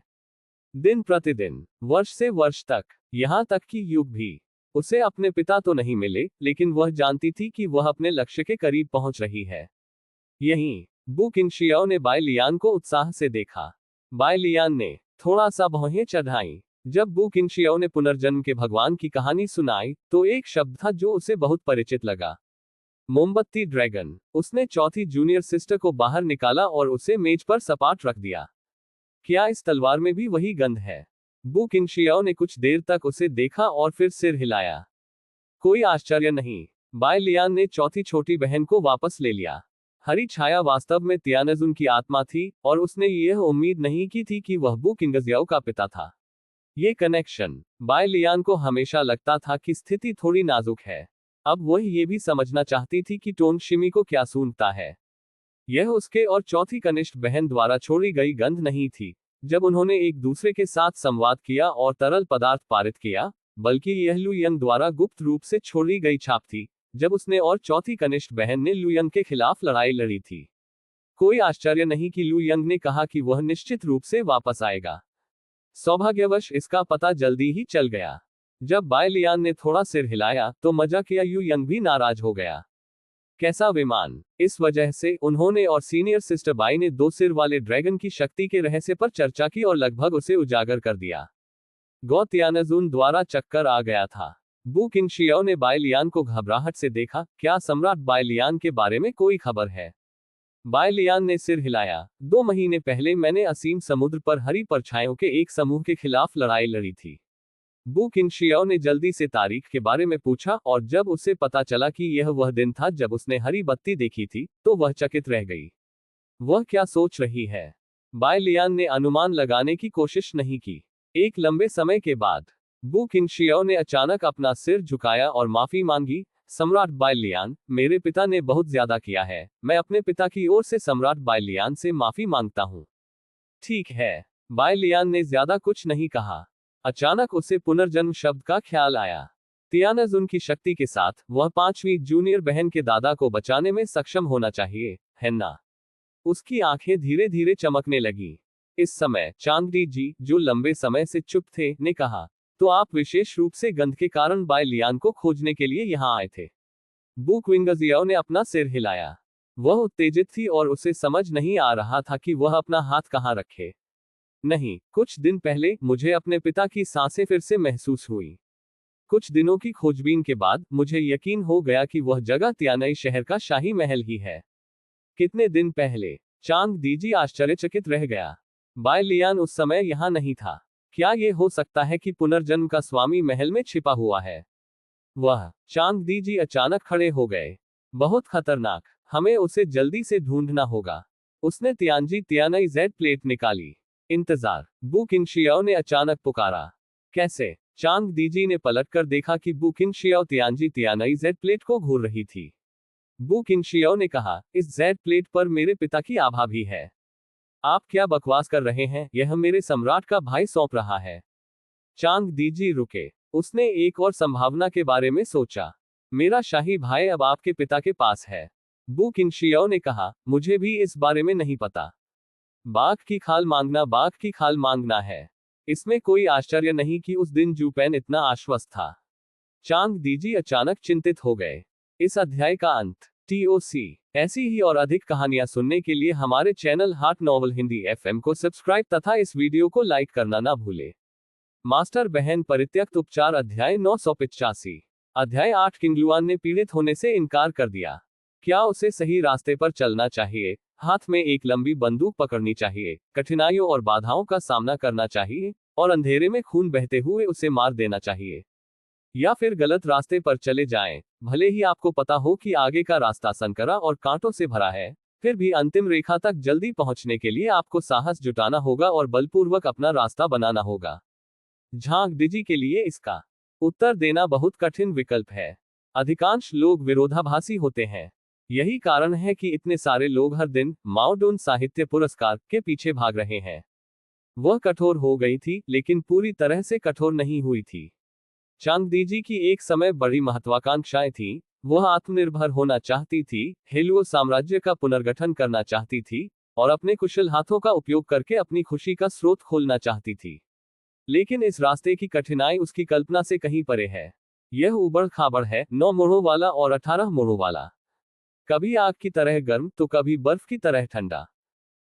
दिन प्रतिदिन, वर्ष से वर्ष तक, यहाँ तक कि युग भी। उसे अपने पिता तो नहीं मिले, लेकिन वह जानती थी कि वह अपने लक्ष्य के करीब पहुंच रही है। यहीं बू किंगशियाओ ने बाय लियान को उत्साह से देखा। बाय लियान ने थोड़ा सा भौहें चढ़ाई। जब बू किंगशियाओ ने पुनर्जन्म के भगवान की कहानी सुनाई, तो एक शब्द था जो उसे बहुत परिचित लगा। मोमबत्ती ड्रैगन। उसने चौथी जूनियर सिस्टर को बाहर निकाला और उसे मेज पर सपाट रख दिया। क्या इस तलवार में भी वही गंध है? बू किंगशियाओ ने कुछ देर तक उसे देखा और फिर सिर हिलाया। कोई आश्चर्य नहीं। बाय लियान ने चौथी छोटी बहन को वापस ले लिया। हरी छाया वास्तव में तियानजुन की आत्मा थी, और उसने यह उम्मीद नहीं की थी कि वह बू किंगजियाओ का पिता था। ये कनेक्शन। बाय लियान को हमेशा लगता था कि स्थिति थोड़ी नाजुक है। अब वह ये भी समझना चाहती थी कि टोन शिमी को क्या सूंघता है। यह उसके और चौथी कनिष्ठ बहन द्वारा छोड़ी गई गंध नहीं थी, जब उन्होंने एक दूसरे के साथ संवाद किया और तरल पदार्थ पारित किया, बल्कि यह लू यंग द्वारा गुप्त रूप से छोड़ी गई छाप थी, जब उसने और चौथी कनिष्ठ बहन ने लू यंग के खिलाफ लड़ाई लड़ी थी। कोई आश्चर्य नहीं कि लू यंग ने कहा कि वह निश्चित रूप से वापस आएगा। सौभाग्यवश इसका पता जल्दी ही चल गया। जब बाय लियान ने थोड़ा सिर हिलाया, तो मजाकिया यू यंग भी नाराज हो गया। कैसा विमान। इस वजह से उन्होंने और सीनियर सिस्टर बाई ने 2 सिर वाले ड्रैगन की शक्ति के रहस्य पर चर्चा की और लगभग उसे उजागर कर दिया। गौ तियानजुन द्वारा चक्कर आ गया था। बू किंगशियाओ ने बाय लियान को घबराहट से देखा। क्या सम्राट बाय लियान के बारे में कोई खबर है? बाय लियान ने सिर हिलाया। 2 महीने पहले मैंने असीम समुद्र पर हरी परछाइयों के एक समूह के खिलाफ लड़ाई लड़ी थी। बू किंगशियाओ ने जल्दी से तारीख के बारे में पूछा, और जब उसे पता चला कि यह वह दिन था जब उसने हरी बत्ती देखी थी, तो वह चकित रह गई। वह क्या सोच रही है? बाय लियान ने अनुमान लगाने की कोशिश नहीं की। एक लंबे समय के बाद बू किंगशियाओ ने अचानक अपना सिर झुकाया और माफी मांगी। सम्राट बाय लियान, मेरे पिता ने बहुत ज्यादा किया है। मैं अपने पिता की ओर से सम्राट बाय लियान से माफी मांगता हूँ। ठीक है। बाय लियान ने ज्यादा कुछ नहीं कहा। अचानक उसे पुनर्जन्म शब्द का ख्याल आया। तियानजुन की शक्ति के साथ वह 5वीं जूनियर बहन के दादा को बचाने में सक्षम होना चाहिए, है ना? उसकी आंखें धीरे धीरे चमकने लगी। इस समय चांगडी जी, जो लंबे समय से चुप थे, ने कहा, तो आप विशेष रूप से गंध के कारण बाय लियान को खोजने के लिए यहाँ आए थे? बू क्विंगजियाओ ने अपना सिर हिलाया। वह उत्तेजित थी और उसे समझ नहीं आ रहा था कि वह अपना हाथ कहाँ रखे। नहीं, कुछ दिन पहले मुझे अपने पिता की सांसें फिर से महसूस हुई। कुछ दिनों की खोजबीन के बाद मुझे यकीन हो गया कि वह जगह तियानई शहर का शाही महल ही है। कितने दिन पहले? चांग दीजी आश्चर्यचकित रह गया। बाय लियान उस समय यहाँ नहीं था। क्या यह हो सकता है कि पुनर्जन्म का स्वामी महल में छिपा हुआ है? वह चांग दीजी अचानक खड़े हो गए। बहुत खतरनाक। हमें उसे जल्दी से ढूंढना होगा। उसने तियानजी तियानई जेड प्लेट निकाली। इंतजार। बू किनशियाओ ने अचानक पुकारा। कैसे? चांग दीजी ने पलटकर देखा कि बू किनशियाओ तियानजी तियानई जेड प्लेट को घूर रही थी। बू किनशियाओ ने कहा, इस जेड प्लेट पर मेरे पिता की आभा भी है। आप क्या बकवास कर रहे हैं? यह मेरे सम्राट का भाई सौंप रहा है। चांग दीजी रुके। उसने एक और संभावना के बारे में सोचा। मेरा शाही भाई अब आपके पिता के पास है। बू किनशियाओ ने कहा, मुझे भी इस बारे में नहीं पता। बाघ की खाल मांगना है। इसमें कोई आश्चर्य नहीं कि उस दिन जू पेन इतना आश्वस्त था। चांग दीजी अचानक चिंतित हो गए। इस अध्याय का अंत। TOC। ऐसी ही और अधिक कहानियां सुनने के लिए हमारे channel heart novel Hindi FM को सब्सक्राइब तथा इस वीडियो को लाइक करना ना भूले। मास्टर बहन परित्यक्त उपचार अध्याय 985। अध्याय 8 किंगलुआन ने पीड़ित होने से इनकार कर दिया। क्या उसे सही रास्ते पर चलना चाहिए? हाथ में एक लंबी बंदूक पकड़नी चाहिए, कठिनाइयों और बाधाओं का सामना करना चाहिए, और अंधेरे में खून बहते हुए उसे मार देना चाहिए? या फिर गलत रास्ते पर चले जाएं, भले ही आपको पता हो कि आगे का रास्ता संकरा और कांटों से भरा है, फिर भी अंतिम रेखा तक जल्दी पहुंचने के लिए आपको साहस जुटाना होगा और बलपूर्वक अपना रास्ता बनाना होगा। झांग दीजी के लिए इसका उत्तर देना बहुत कठिन विकल्प है। अधिकांश लोग विरोधाभासी होते हैं। यही कारण है कि इतने सारे लोग हर दिन माओडून साहित्य पुरस्कार के पीछे भाग रहे हैं। वह कठोर हो गई थी, लेकिन पूरी तरह से कठोर नहीं हुई थी। चांग दीजी की एक समय बड़ी महत्वाकांक्षाएं थी। वह आत्मनिर्भर होना चाहती थी, हेलुओ साम्राज्य का पुनर्गठन करना चाहती थी, और अपने कुशल हाथों का उपयोग करके अपनी खुशी का स्रोत खोलना चाहती थी। लेकिन इस रास्ते की कठिनाई उसकी कल्पना से कहीं परे है। यह उबड़ खाबड़ है, 9 मोड़ों वाला और 18 मोड़ों वाला। कभी आग की तरह गर्म तो कभी बर्फ की तरह ठंडा।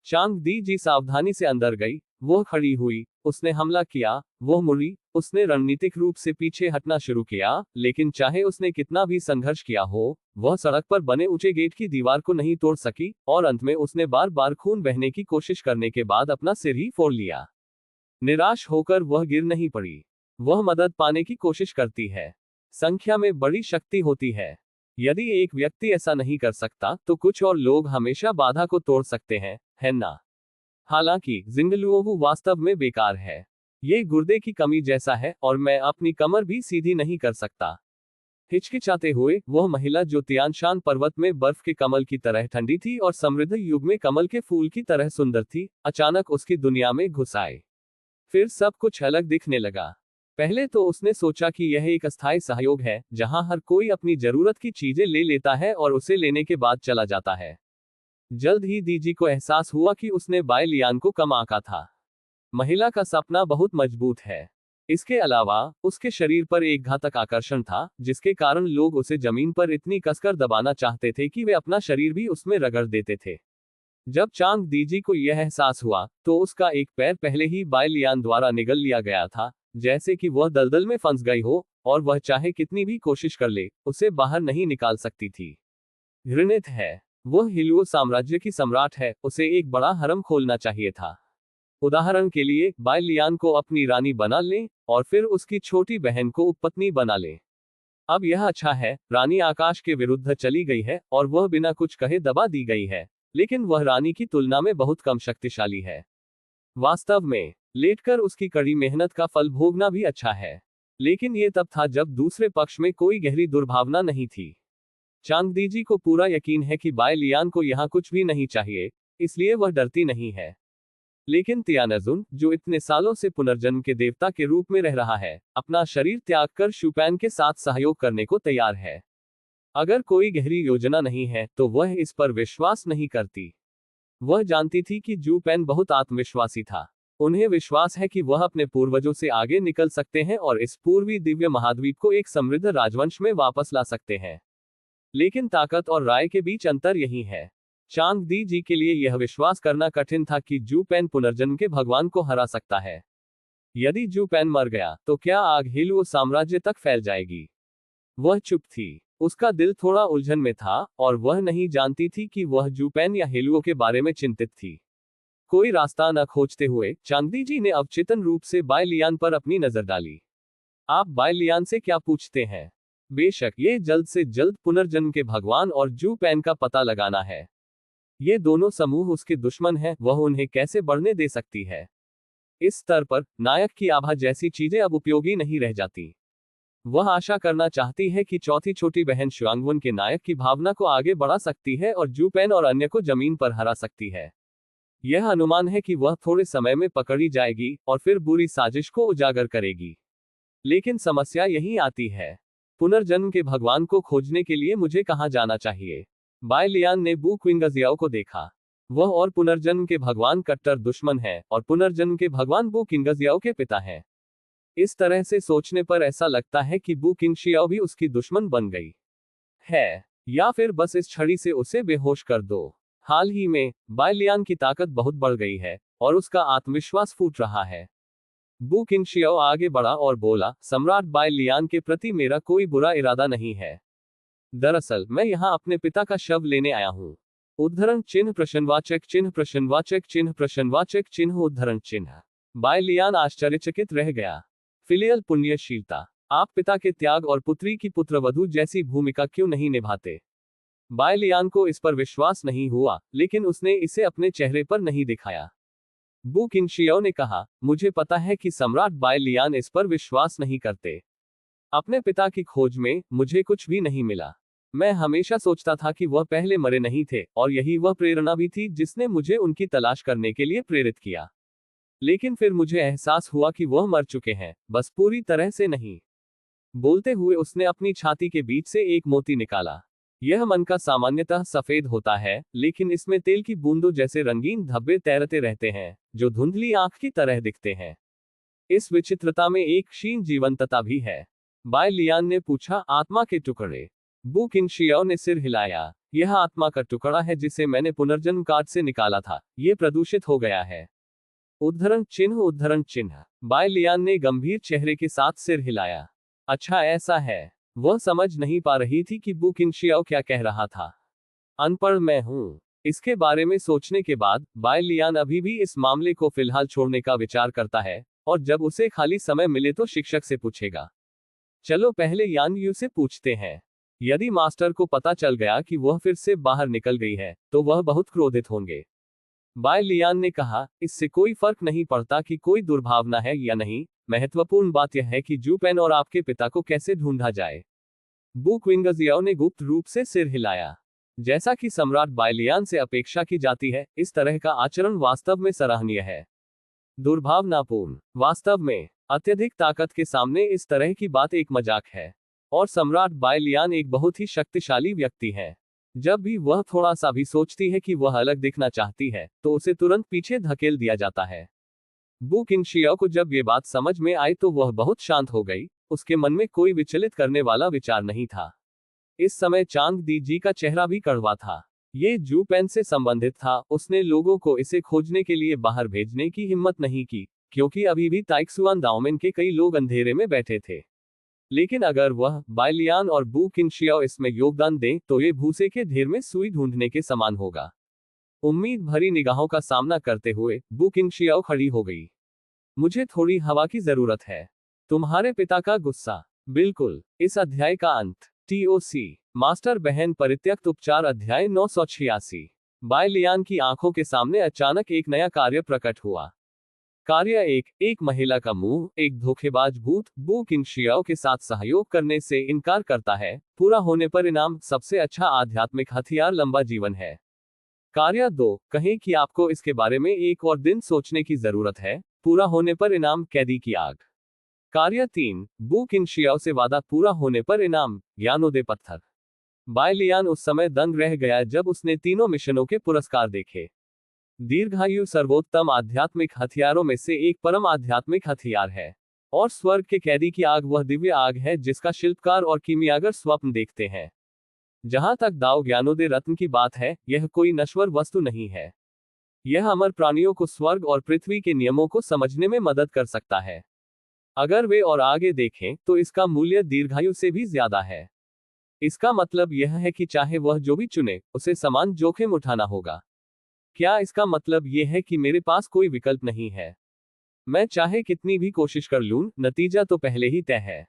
चांग दीजी सावधानी से अंदर गई। वह खड़ी हुई। उसने हमला किया। वह मुड़ी। उसने रणनीतिक रूप से पीछे हटना शुरू किया, लेकिन चाहे उसने कितना भी संघर्ष किया हो, वह सड़क पर बने ऊंचे गेट की दीवार को नहीं तोड़ सकी, और अंत में उसने बार बार खून बहने की कोशिश करने के बाद अपना सिर ही फोड़ लिया। निराश होकर वह गिर नहीं पड़ी। वह मदद पाने की कोशिश करती है। संख्या में बड़ी शक्ति होती है। यदि एक व्यक्ति ऐसा नहीं कर सकता, तो कुछ और लोग हमेशा बाधा को तोड़ सकते हैं, है ना? हालांकि जिंगलुओहू वास्तव में बेकार है। ये गुर्दे की कमी जैसा है, और मैं अपनी कमर भी सीधी नहीं कर सकता। हिचकिचाते हुए वह महिला, जो तियानशान पर्वत में बर्फ के कमल की तरह ठंडी थी और समृद्ध युग में कमल के फूल की तरह सुंदर थी, अचानक उसकी दुनिया में घुस आए। फिर सब कुछ अलग दिखने लगा। पहले तो उसने सोचा कि यह एक अस्थायी सहयोग है, जहां हर कोई अपनी जरूरत की चीजें ले लेता है और उसे लेने के बाद चला जाता है। जल्द ही दीजी को एहसास हुआ कि उसने बाय लियान को कम आंका था। महिला का सपना बहुत मजबूत है। इसके अलावा उसके शरीर पर एक घातक आकर्षण था, जिसके कारण लोग उसे जमीन पर इतनी कसकर दबाना चाहते थे कि वे अपना शरीर भी उसमें रगड़ देते थे। जब चांग दीजी को यह एहसास हुआ, तो उसका एक पैर पहले ही बाय लियान द्वारा निगल लिया गया था, जैसे कि वह दलदल में फंस गई हो, और वह चाहे कितनी भी कोशिश कर ले, उसे बाहर नहीं निकाल सकती थी। घृणित है। वह हिलुओ साम्राज्य की सम्राट है, उसे एक बड़ा हरम खोलना चाहिए था। उदाहरण के लिए, बाय लियान को अपनी रानी बना ले, और फिर उसकी छोटी बहन को उपपत्नी बना ले। अब यह अच्छा है, रानी आकाश के विरुद्ध चली गई है, और वह बिना कुछ कहे दबा दी गई है, लेकिन वह रानी की तुलना में बहुत कम शक्तिशाली है। वास्तव में, लेटकर उसकी कड़ी मेहनत का फल भोगना भी अच्छा है। लेकिन ये तब था जब दूसरे पक्ष में कोई गहरी दुर्भावना नहीं थी। चांग दीजी को पूरा यकीन है कि बाय लियान को यहाँ कुछ भी नहीं चाहिए, इसलिए वह डरती नहीं है। लेकिन तियानजुन, जो इतने सालों से पुनर्जन्म के देवता के रूप में रह रहा है, अपना शरीर त्याग कर शूपैन के साथ सहयोग करने को तैयार है। अगर कोई गहरी योजना नहीं है, तो वह इस पर विश्वास नहीं करती। वह जानती थी कि जू पेन बहुत आत्मविश्वासी था। उन्हें विश्वास है कि वह अपने पूर्वजों से आगे निकल सकते हैं और इस पूर्वी दिव्य महाद्वीप को एक समृद्ध राजवंश में वापस ला सकते हैं। लेकिन ताकत और राय के बीच अंतर यही है। चांग दीजी के लिए यह विश्वास करना कठिन था कि जू पेन पुनर्जन्म के भगवान को हरा सकता है। यदि जू पेन मर गया, तो क्या आग हिलुओ साम्राज्य तक फैल जाएगी? वह चुप थी। उसका दिल थोड़ा उलझन में था, और वह नहीं जानती थी कि वह जू पेन या हेलुओ के बारे में चिंतित थी। कोई रास्ता न खोजते हुए चांग दीजी ने अवचेतन रूप से बाय लियान पर अपनी नजर डाली। आप बाय लियान से क्या पूछते हैं? बेशक ये जल्द से जल्द पुनर्जन्म के भगवान और जू पेन का पता लगाना है। ये दोनों समूह उसके दुश्मन हैं, वह उन्हें कैसे बढ़ने दे सकती है। इस स्तर पर नायक की आभा जैसी चीजें अब उपयोगी नहीं रह जाती। वह आशा करना चाहती है कि चौथी छोटी बहन शुआंगवन के नायक की भावना को आगे बढ़ा सकती है और जू पेन और अन्य को जमीन पर हरा सकती है। यह अनुमान है कि वह थोड़े समय में पकड़ी जाएगी और फिर बुरी साजिश को उजागर करेगी। लेकिन समस्या यही आती है, पुनर्जन्म के भगवान को खोजने के लिए मुझे कहां जाना चाहिए। बाय लियान ने बू क्विंगजियाओ को देखा। वह और पुनर्जन्म के भगवान कट्टर दुश्मन हैं और पुनर्जन्म के भगवान बू किंगजियाओ के पिता हैं। इस तरह से सोचने पर ऐसा लगता है कि बू किंगशियाओ भी उसकी दुश्मन बन गई है, या फिर बस इस छड़ी से उसे बेहोश कर दो। हाल ही में बाय लियान की ताकत बहुत बढ़ गई है और उसका आत्मविश्वास फूट रहा है। बू किंगशियाओ आगे बढ़ा और बोला, सम्राट बाय लियान के प्रति मेरा कोई बुरा इरादा नहीं है। दरअसल मैं यहाँ अपने पिता का शव लेने आया हूँ। उद्धरण चिन्ह प्रश्नवाचक चिन्ह प्रश्नवाचक चिन्ह प्रश्नवाचक चिन्ह उद्धरण चिन्ह। बाय लियान आश्चर्यचकित रह गया। फिलियल पुण्यशीलता, आप पिता के त्याग और पुत्री की पुत्रवधू जैसी भूमिका क्यों नहीं निभाते। बाय लियान को इस पर विश्वास नहीं हुआ, लेकिन उसने इसे अपने चेहरे पर नहीं दिखाया। बू किंगशियाओ ने कहा, मुझे पता है कि सम्राट बाय लियान इस पर विश्वास नहीं करते। अपने पिता की खोज में मुझे कुछ भी नहीं मिला। मैं हमेशा सोचता था कि वह पहले मरे नहीं थे और यही वह प्रेरणा भी थी जिसने मुझे उनकी तलाश करने के लिए प्रेरित किया। लेकिन फिर मुझे एहसास हुआ कि वह मर चुके हैं, बस पूरी तरह से नहीं। बोलते हुए उसने अपनी छाती के बीच से एक मोती निकाला। यह मन का सामान्यतः सफेद होता है, लेकिन इसमें तेल की बूंदों जैसे रंगीन धब्बे तैरते रहते हैं, जो धुंधली आंख की तरह दिखते हैं। इस विचित्रता में एक क्षीण जीवंतता भी है। बाय लियान ने पूछा, आत्मा के टुकड़े। बू किंगशियाओ ने सिर हिलाया। यह आत्मा का टुकड़ा है जिसे मैंने पुनर्जन्म कार्ड से निकाला था, यह प्रदूषित हो गया है। उद्धरण चिन्ह उद्धरण चिन्ह। बाय लियान ने गंभीर चेहरे के साथ सिर हिलाया। अच्छा ऐसा है। वह समझ नहीं पा रही थी कि बू किंगशियाओ क्या कह रहा था। अनपढ़ मैं हूं। इसके बारे में सोचने के बाद बाय लियान अभी भी इस मामले को फिलहाल छोड़ने का विचार करता है और जब उसे खाली समय मिले तो शिक्षक से पूछेगा। चलो पहले यान यू से पूछते हैं। यदि मास्टर को पता चल गया कि वह फिर से बाहर निकल गई है तो वह बहुत क्रोधित होंगे। बाय लियान ने कहा, इससे कोई फर्क नहीं पड़ता कि कोई दुर्भावना है या नहीं, महत्वपूर्ण बात यह है कि जू पेन और आपके पिता को कैसे ढूंढा जाए। बू क्विंगजियाओ ने गुप्त रूप से सिर हिलाया। जैसा कि सम्राट बाय लियान से अपेक्षा की जाती है, इस तरह का आचरण वास्तव में सराहनीय है। दुर्भावनापूर्ण, वास्तव में अत्यधिक ताकत के सामने इस तरह की बात एक मजाक है। और सम्राट बाय लियान एक बहुत ही शक्तिशाली व्यक्ति है। जब भी वह थोड़ा सा भी सोचती है कि वह अलग दिखना चाहती है तो उसे तुरंत पीछे धकेल दिया जाता है। बू किंगशियाओ को जब ये बात समझ में आई तो वह बहुत शांत हो गई। उसके मन में कोई विचलित करने वाला विचार नहीं था। इस समय चांग दी जी का चेहरा भी कड़वा था। ये जू पेन से संबंधित था। उसने लोगों को इसे खोजने के लिए बाहर भेजने की हिम्मत नहीं की, क्योंकि अभी भी ताइक्सुआन दाओमेन के कई लोग अंधेरे में बैठे थे। लेकिन अगर वह, बाय लियान और बू किंगशियाओ इसमें योगदान दें तो ये भूसे के ढेर में सुई ढूंढने के समान होगा। उम्मीद भरी निगाहों का सामना करते हुए बू किंगशियाओ खड़ी हो गई। मुझे थोड़ी हवा की जरूरत है। तुम्हारे पिता का गुस्सा। बिल्कुल। इस अध्याय का अंत। TOC मास्टर बहन परित्यक्त उपचार अध्याय 986। बाय लियान की आंखों के सामने अचानक एक नया कार्य प्रकट हुआ। कार्य एक महिला का मुंह, एक धोखेबाज भूत बू किंगशियाओ के साथ सहयोग करने से इनकार करता है। पूरा होने पर इनाम सबसे अच्छा आध्यात्मिक हथियार लंबा जीवन है। कार्य 2, कहें कि आपको इसके बारे में एक और दिन सोचने की जरूरत है। पूरा होने पर इनाम कैदी की आग। कार्य 3, बू किंगशियाओ से वादा पूरा होने पर इनाम ज्ञानोदय पत्थर। बाय लियान उस समय दंग रह गया जब उसने तीनों मिशनों के पुरस्कार देखे। दीर्घायु सर्वोत्तम आध्यात्मिक हथियारों में से एक परम आध्यात्मिक हथियार है। और स्वर्ग के कैदी की आग वह दिव्य आग है जिसका शिल्पकार और कीमियागर स्वप्न देखते हैं। जहां तक दाओ ज्ञानोदय रत्न की बात है, यह कोई नश्वर वस्तु नहीं है। यह अमर प्राणियों को स्वर्ग और पृथ्वी के नियमों को समझने में मदद कर सकता है। अगर वे और आगे देखें तो इसका मूल्य दीर्घायु से भी ज्यादा है। इसका मतलब यह है कि चाहे वह जो भी चुने, उसे समान जोखिम उठाना होगा। क्या इसका मतलब यह है कि मेरे पास कोई विकल्प नहीं है? मैं चाहे कितनी भी कोशिश कर लूं, नतीजा तो पहले ही तय है।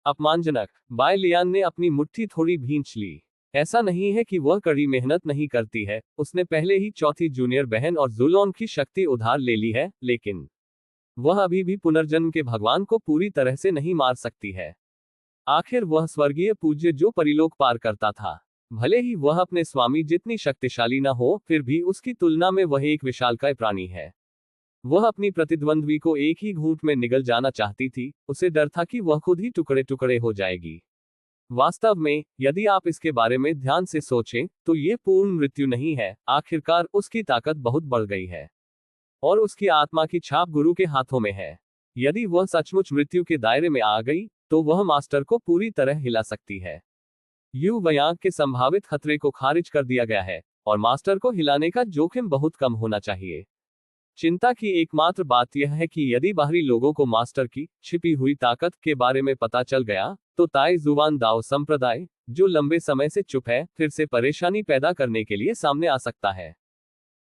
अपमानजनक। बाय लियान ने अपनी मुट्ठी थोड़ी भींच ली। ऐसा नहीं है कि वह कड़ी मेहनत नहीं करती है, उसने पहले ही चौथी जूनियर बहन और जुलॉन की शक्ति उधार ले ली है, लेकिन वह अभी भी पुनर्जन्म के भगवान को पूरी तरह से नहीं मार सकती है। आखिर वह स्वर्गीय पूज्य जो परिलोक पार करता था। भले ही वह अपने स्वामी जितनी शक्तिशाली न हो, फिर भी उसकी तुलना में वह एक विशालकाय प्राणी है। वह अपनी प्रतिद्वंद्वी को एक ही घूंट में निगल जाना चाहती थी, उसे डर था कि वह खुद ही टुकड़े टुकड़े हो जाएगी। वास्तव में, यदि आप इसके बारे में ध्यान से सोचें, तो ये पूर्ण मृत्यु नहीं है, आखिरकार उसकी ताकत बहुत बढ़ गई है। और उसकी आत्मा की छाप गुरु के हाथों में है। यदि वह सचमुच मृत्यु के दायरे में आ गई, तो वह मास्टर को पूरी तरह हिला सकती है। यू वयांग के संभावित खतरे को खारिज कर दिया गया है, और मास्टर को हिलाने का जोखिम बहुत कम होना चाहिए। चिंता की एकमात्र बात यह है कि यदि बाहरी लोगों को मास्टर की छिपी हुई ताकत के बारे में पता चल गया, तो ताई जुवान दाओ संप्रदाय, जो लंबे समय से चुप है, फिर से परेशानी पैदा करने के लिए सामने आ सकता है।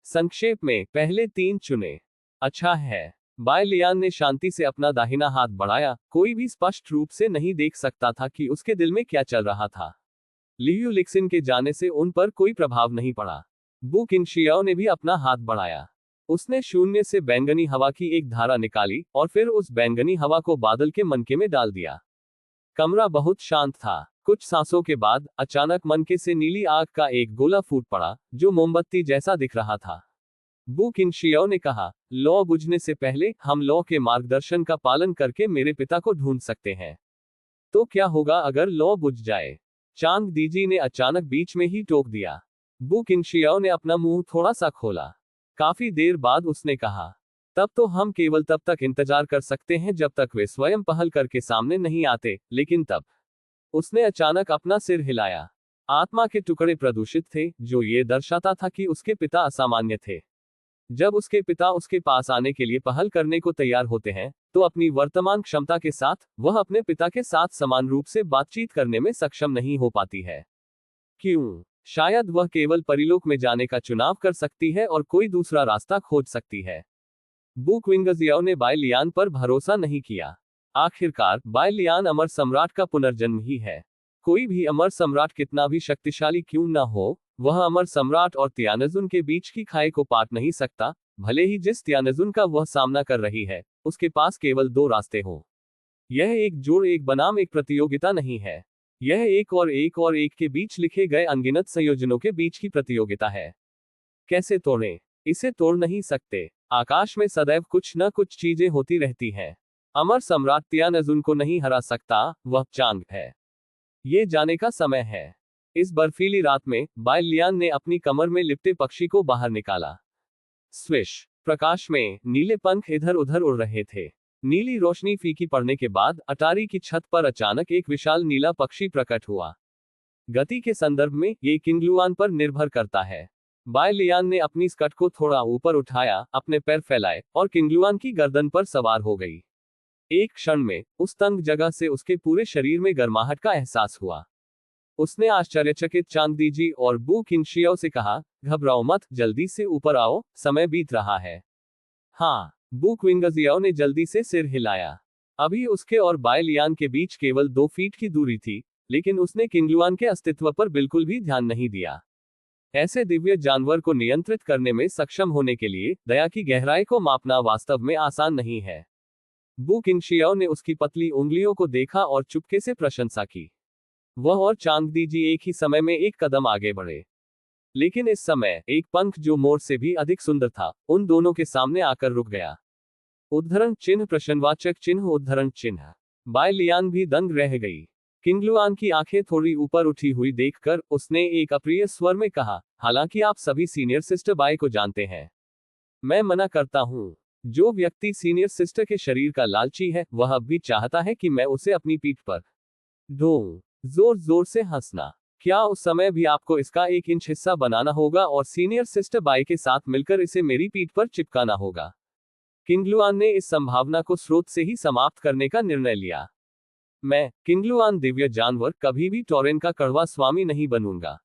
संक्षेप में, पहले 3 चुने। अच्छा है। बाय लियान ने शांति से अपना दाहिना हाथ बढ़ाया, कोई भी स्पष्ट रूप से नहीं देख सकता था कि उसके दिल में क्या चल रहा था। लियू लिक्सिन के जाने से उन पर कोई प्रभाव नहीं पड़ा। बू किंगशियाओ ने भी अपना हाथ बढ़ाया। उसने शून्य से बैंगनी हवा की एक धारा निकाली, और फिर उस बैंगनी हवा को बादल के मनके में डाल दिया। कमरा बहुत शांत था। कुछ सांसों के बाद, अचानक मनके से नीली आग का एक गोला फूट पड़ा, जो मोमबत्ती जैसा दिख रहा था। बू किंगशियाओ ने कहा, लौ बुझने से पहले, हम लौ के मार्गदर्शन का पालन करके मेरे पिता को ढूंढ सकते हैं। तो क्या होगा अगर लौ बुझ जाए? चांग दीजी ने अचानक बीच में ही टोक दिया। बू किंगशियाओ ने अपना मुंह थोड़ा सा खोला। काफी देर बाद उसने कहा, तब तो हम केवल तब तक इंतजार कर सकते हैं जब तक वे स्वयं पहल करके सामने नहीं आते, लेकिन तब। उसने अचानक अपना सिर हिलाया। आत्मा के टुकड़े प्रदूषित थे, जो ये दर्शाता था कि उसके पिता असामान्य थे। जब उसके पिता उसके पास आने के लिए पहल करने को तैयार होते हैं, तो अपनी वर्तमान क्षमता के साथ, वह अपने पिता के साथ समान रूप से बातचीत करने में सक्षम नहीं हो पाती है। क्यों? शायद वह केवल परिलोक में जाने का चुनाव कर सकती है और कोई दूसरा रास्ता खोज सकती है। बू क्विंगजियाओ ने बाय लियान पर भरोसा नहीं किया। आखिरकार, बाय लियान अमर सम्राट का पुनर्जन्म ही है। कोई भी अमर सम्राट कितना भी शक्तिशाली क्यों न हो, वह अमर सम्राट और तियानजुन के बीच की खाई को पाट नहीं सकता, भले ही जिस तियानजुन का वह सामना कर रही है, उसके पास केवल 2 रास्ते हो। यह एक जोड़ एक बनाम एक प्रतियोगिता नहीं है। यह एक और एक के बीच लिखे गए अनगिनत संयोजनों के बीच की प्रतियोगिता है। कैसे तोड़ें? इसे तोड़ नहीं सकते। आकाश में सदैव कुछ न कुछ चीजें होती रहती हैं। अमर सम्राट तियानजुन को नहीं हरा सकता, वह चांग है। ये जाने का समय है। इस बर्फीली रात में, बाय लियान ने अपनी कमर में लिपटे पक्षी को बाहर निकाला। स्विश! प्रकाश में, नीले पंख इधर उधर उड़ रहे थे। नीली रोशनी फीकी पड़ने के बाद, अटारी की छत पर अचानक एक विशाल नीला पक्षी प्रकट हुआ। गति के संदर्भ में, ये किंगलुआन पर निर्भर करता है। बाय लियान ने अपनी स्कर्ट को थोड़ा ऊपर उठाया, अपने पैर फैलाए, और किंगलुआन की गर्दन पर सवार हो गई। एक क्षण में, उस तंग जगह से उसके पूरे शरीर में गर्माहट का एहसास हुआ। उसने आश्चर्यचकित चांगदीजी और बू किंगशियाओ से कहा, घबराओ मत, जल्दी से ऊपर आओ, समय बीत रहा है। हाँ। बू क्विंगजियाओ ने जल्दी से सिर हिलाया। अभी उसके और बाय लियान के बीच केवल 2 फीट की दूरी थी, लेकिन उसने किंगलुआन के अस्तित्व पर बिल्कुल भी ध्यान नहीं दिया। ऐसे दिव्य जानवर को नियंत्रित करने में सक्षम होने के लिए, दया की गहराई को मापना वास्तव में आसान नहीं है। बू किंगशियाओ ने उसकी पतली उंगलियों को देखा और चुपके से प्रशंसा की। वह और चांगदीजी एक ही समय में एक कदम आगे बढ़े। लेकिन इस समय, एक पंख जो मोर से भी अधिक सुंदर था, उन दोनों के सामने आकर रुक गया। उद्धरण चिन्ह प्रश्नवाचक चिन्ह उद्धरण चिन्ह। बाय लियान भी दंग रह गई। किंगलुआन की आंखें थोड़ी ऊपर उठी हुई देखकर, उसने एक अप्रिय स्वर में कहा, हालांकि आप सभी सीनियर सिस्टर बाय को जानते हैं, मैं मना करता हूं। जो व्यक्ति सीनियर सिस्टर के शरीर का लालची है, वह अब भी चाहता है कि मैं उसे अपनी पीठ पर ढोऊं। जोर जोर से हंसना। क्या उस समय भी आपको इसका 1 इंच हिस्सा बनाना होगा और सीनियर सिस्टर बाय के साथ मिलकर इसे मेरी पीठ पर चिपकाना होगा? किंगलुआन ने इस संभावना को स्रोत से ही समाप्त करने का निर्णय लिया। मैं, किंगलुआन दिव्य जानवर, कभी भी टोरेन का कड़वा स्वामी नहीं बनूंगा।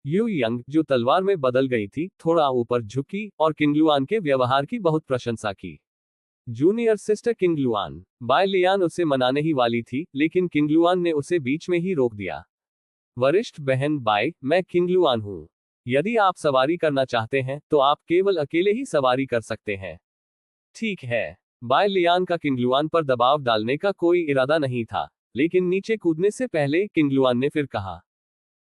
यू यंग, जो तलवार में बदल गई थी, थोड़ा ऊपर झुकी, और किंगलुआन के व्यवहार की बहुत प्रशंसा की। Junior sister Qingluan. Bai Lian उसे मनाने ही वाली थी, लेकिन किंगलुआन ने उसे बीच में ही रोक दिया। वरिष्ठ बहन बाय, मैं किंगलुआन हूँ। यदि आप सवारी करना चाहते हैं तो आप केवल अकेले ही सवारी कर सकते हैं। ठीक है। बाय लियान का किंगलुआन पर दबाव डालने का कोई इरादा नहीं था, लेकिन नीचे कूदने से पहले किंगलुआन ने फिर कहा,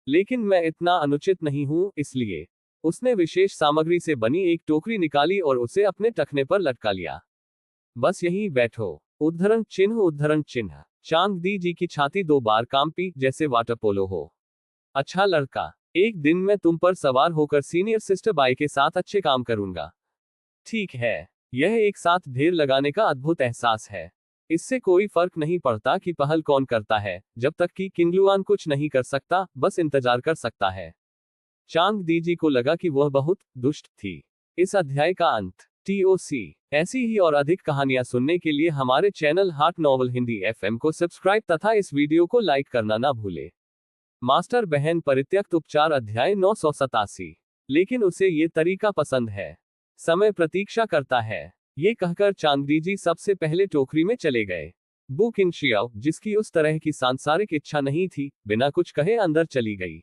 लेकिन मैं इतना अनुचित नहीं हूं, इसलिए उसने विशेष सामग्री से बनी एक टोकरी निकाली और उसे अपने टखने पर लटका लिया। बस यहीं बैठो। उद्धरण चिन्ह उद्धरण चिन्ह। चांग दी जी की छाती 2 बार कांपी, जैसे वाटर पोलो हो। अच्छा लड़का, एक दिन मैं तुम पर सवार होकर सीनियर सिस्टर बाई के साथ अच्छे काम करूंगा। ठीक है। यह एक साथ ढेर लगाने का अद्भुत एहसास है। इससे कोई फर्क नहीं पड़ता कि पहल कौन करता है, जब तक कि किंगलुआन कुछ नहीं कर सकता, बस इंतजार कर सकता है। चांग दीजी को लगा कि वह बहुत दुष्ट थी। इस अध्याय का अंत। TOC। ऐसी ही और अधिक कहानियां सुनने के लिए हमारे channel heart novel Hindi FM को सब्सक्राइब तथा इस वीडियो को लाइक करना ना भूले। मास्टर बहन परित्यक्त उपचार अध्याय 987। लेकिन उसे ये तरीका पसंद है। समय प्रतीक्षा करता है। ये कहकर चांगदीजी सबसे पहले टोकरी में चले गए। बू किंगशियाओ, जिसकी उस तरह की सांसारिक इच्छा नहीं थी, बिना कुछ कहे अंदर चली गई।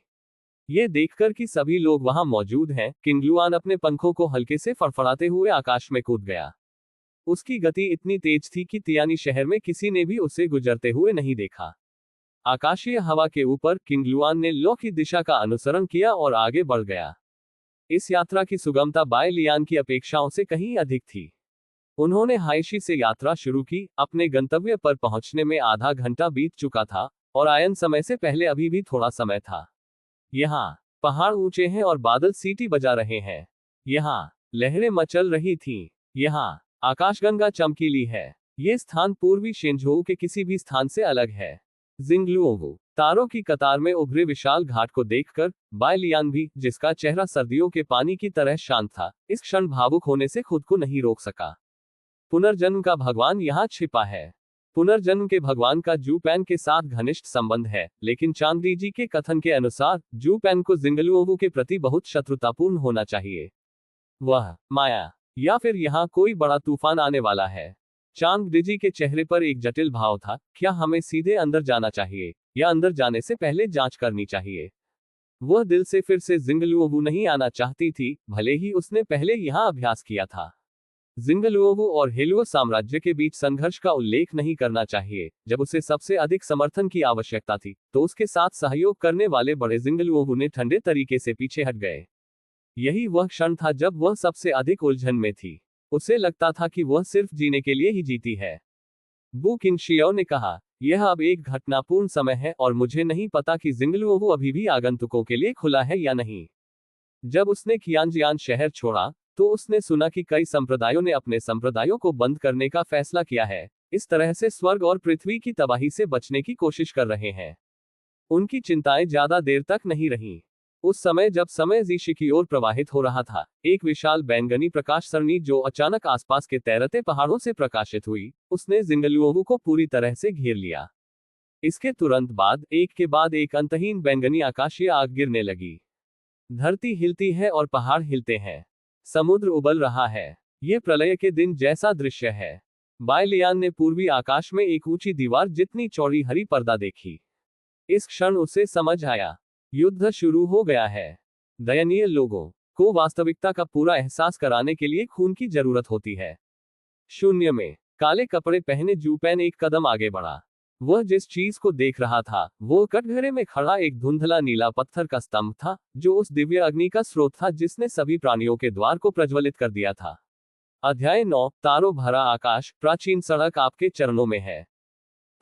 ये देखकर कि सभी लोग वहां मौजूद हैं, किंगलुआन अपने पंखों को हल्के से फड़फड़ाते हुए आकाश में कूद गया। उसकी गति इतनी तेज थी कि तियानी शहर में किसी ने भी उसे गुजरते हुए नहीं देखा। आकाशीय हवा के ऊपर किंगलुआन ने लो की दिशा का अनुसरण किया और आगे बढ़ गया। इस यात्रा की सुगमता बाय लियान की अपेक्षाओं से कहीं अधिक थी। उन्होंने हाइशी से यात्रा शुरू की। अपने गंतव्य पर पहुंचने में आधा घंटा बीत चुका था, और आयन समय से पहले अभी भी थोड़ा समय था। यहाँ पहाड़ ऊंचे हैं और बादल सीटी बजा रहे हैं। यहाँ लहरें मचल रही थीं। यहाँ आकाशगंगा चमकीली है। ये स्थान पूर्वी शेंझोउ के किसी भी स्थान से अलग है। जिंगलुओगु। तारों की कतार में उभरे विशाल घाट को देखकर बाय लियान भी, जिसका चेहरा सर्दियों के पानी की तरह शांत था, इस क्षण भावुक होने से खुद को नहीं रोक सका। पुनर्जन्म का भगवान यहाँ छिपा है। पुनर्जन्म के भगवान का जू पैन के साथ घनिष्ठ संबंध है, लेकिन चांगदी जी के कथन के अनुसार जू पैन को जिंगलुओगु के प्रति बहुत शत्रुतापूर्ण होना चाहिए। वह माया, या फिर यहाँ कोई बड़ा तूफान आने वाला है। चांग दिजी के चेहरे पर एक जटिल भाव था। क्या हमें सीधे अंदर जाना चाहिए, या अंदर जाने से पहले जांच करनी चाहिए? वह दिल से फिर से जिंगलुओगु नहीं आना चाहती थी, भले ही उसने पहले यहाँ अभ्यास किया था। जिंगलुओगु और हेलुओ साम्राज्य के बीच संघर्ष का उल्लेख नहीं करना चाहिए। जब उसे सबसे अधिक समर्थन की आवश्यकता थी, तो उसके साथ सहयोग करने वाले बड़े जिंगलुओगु ने ठंडे तरीके से पीछे हट गए। यही वह क्षण था जब वह सबसे अधिक उलझन में थी। उसे लगता था कि वह सिर्फ जीने के लिए ही जीती है। बू किंगशियाओ ने कहा, यह अब एक घटनापूर्ण समय है और मुझे नहीं पता कि जिंगलुओगु अभी भी आगंतुकों के लिए खुला है या नहीं। जब उसने कियांजियान शहर छोड़ा, तो उसने सुना कि कई संप्रदायों ने अपने संप्रदायों को बंद करने का फैसला किया है। इस तरह से स्वर्ग और पृथ्वी की तबाही से बचने की कोशिश कर रहे हैं। उनकी चिंताएं ज्यादा देर तक नहीं रहीं। उस समय जब समय जीशी की ओर प्रवाहित हो रहा था, एक विशाल बैंगनी प्रकाश सरणी जो अचानक आसपास के तैरते पहाड़ों से प्रकाशित हुई, उसने जिंगलुओगु को पूरी तरह से घेर लिया। इसके तुरंत बाद एक के बाद एक अंतहीन बैंगनी आकाशीय आग गिरने लगी। धरती हिलती है और पहाड़ हिलते हैं। समुद्र उबल रहा है। ये प्रलय के दिन जैसा दृश्य है। बाय लियान ने पूर्वी आकाश में एक ऊंची दीवार जितनी चौड़ी हरी पर्दा देखी। इस क्षण उसे समझ आया, युद्ध शुरू हो गया है। दयनीय लोगों को वास्तविकता का पूरा एहसास कराने के लिए खून की जरूरत होती है। शून्य में काले कपड़े पहने जू पैन एक कदम आगे बढ़ा। वह जिस चीज को देख रहा था, वो कटघरे में खड़ा एक धुंधला नीला पत्थर का स्तंभ था, जो उस दिव्य अग्नि का स्रोत था जिसने सभी प्राणियों के द्वार को प्रज्वलित कर दिया था। अध्याय 9। तारों भरा आकाश। प्राचीन सड़क आपके चरणों में है।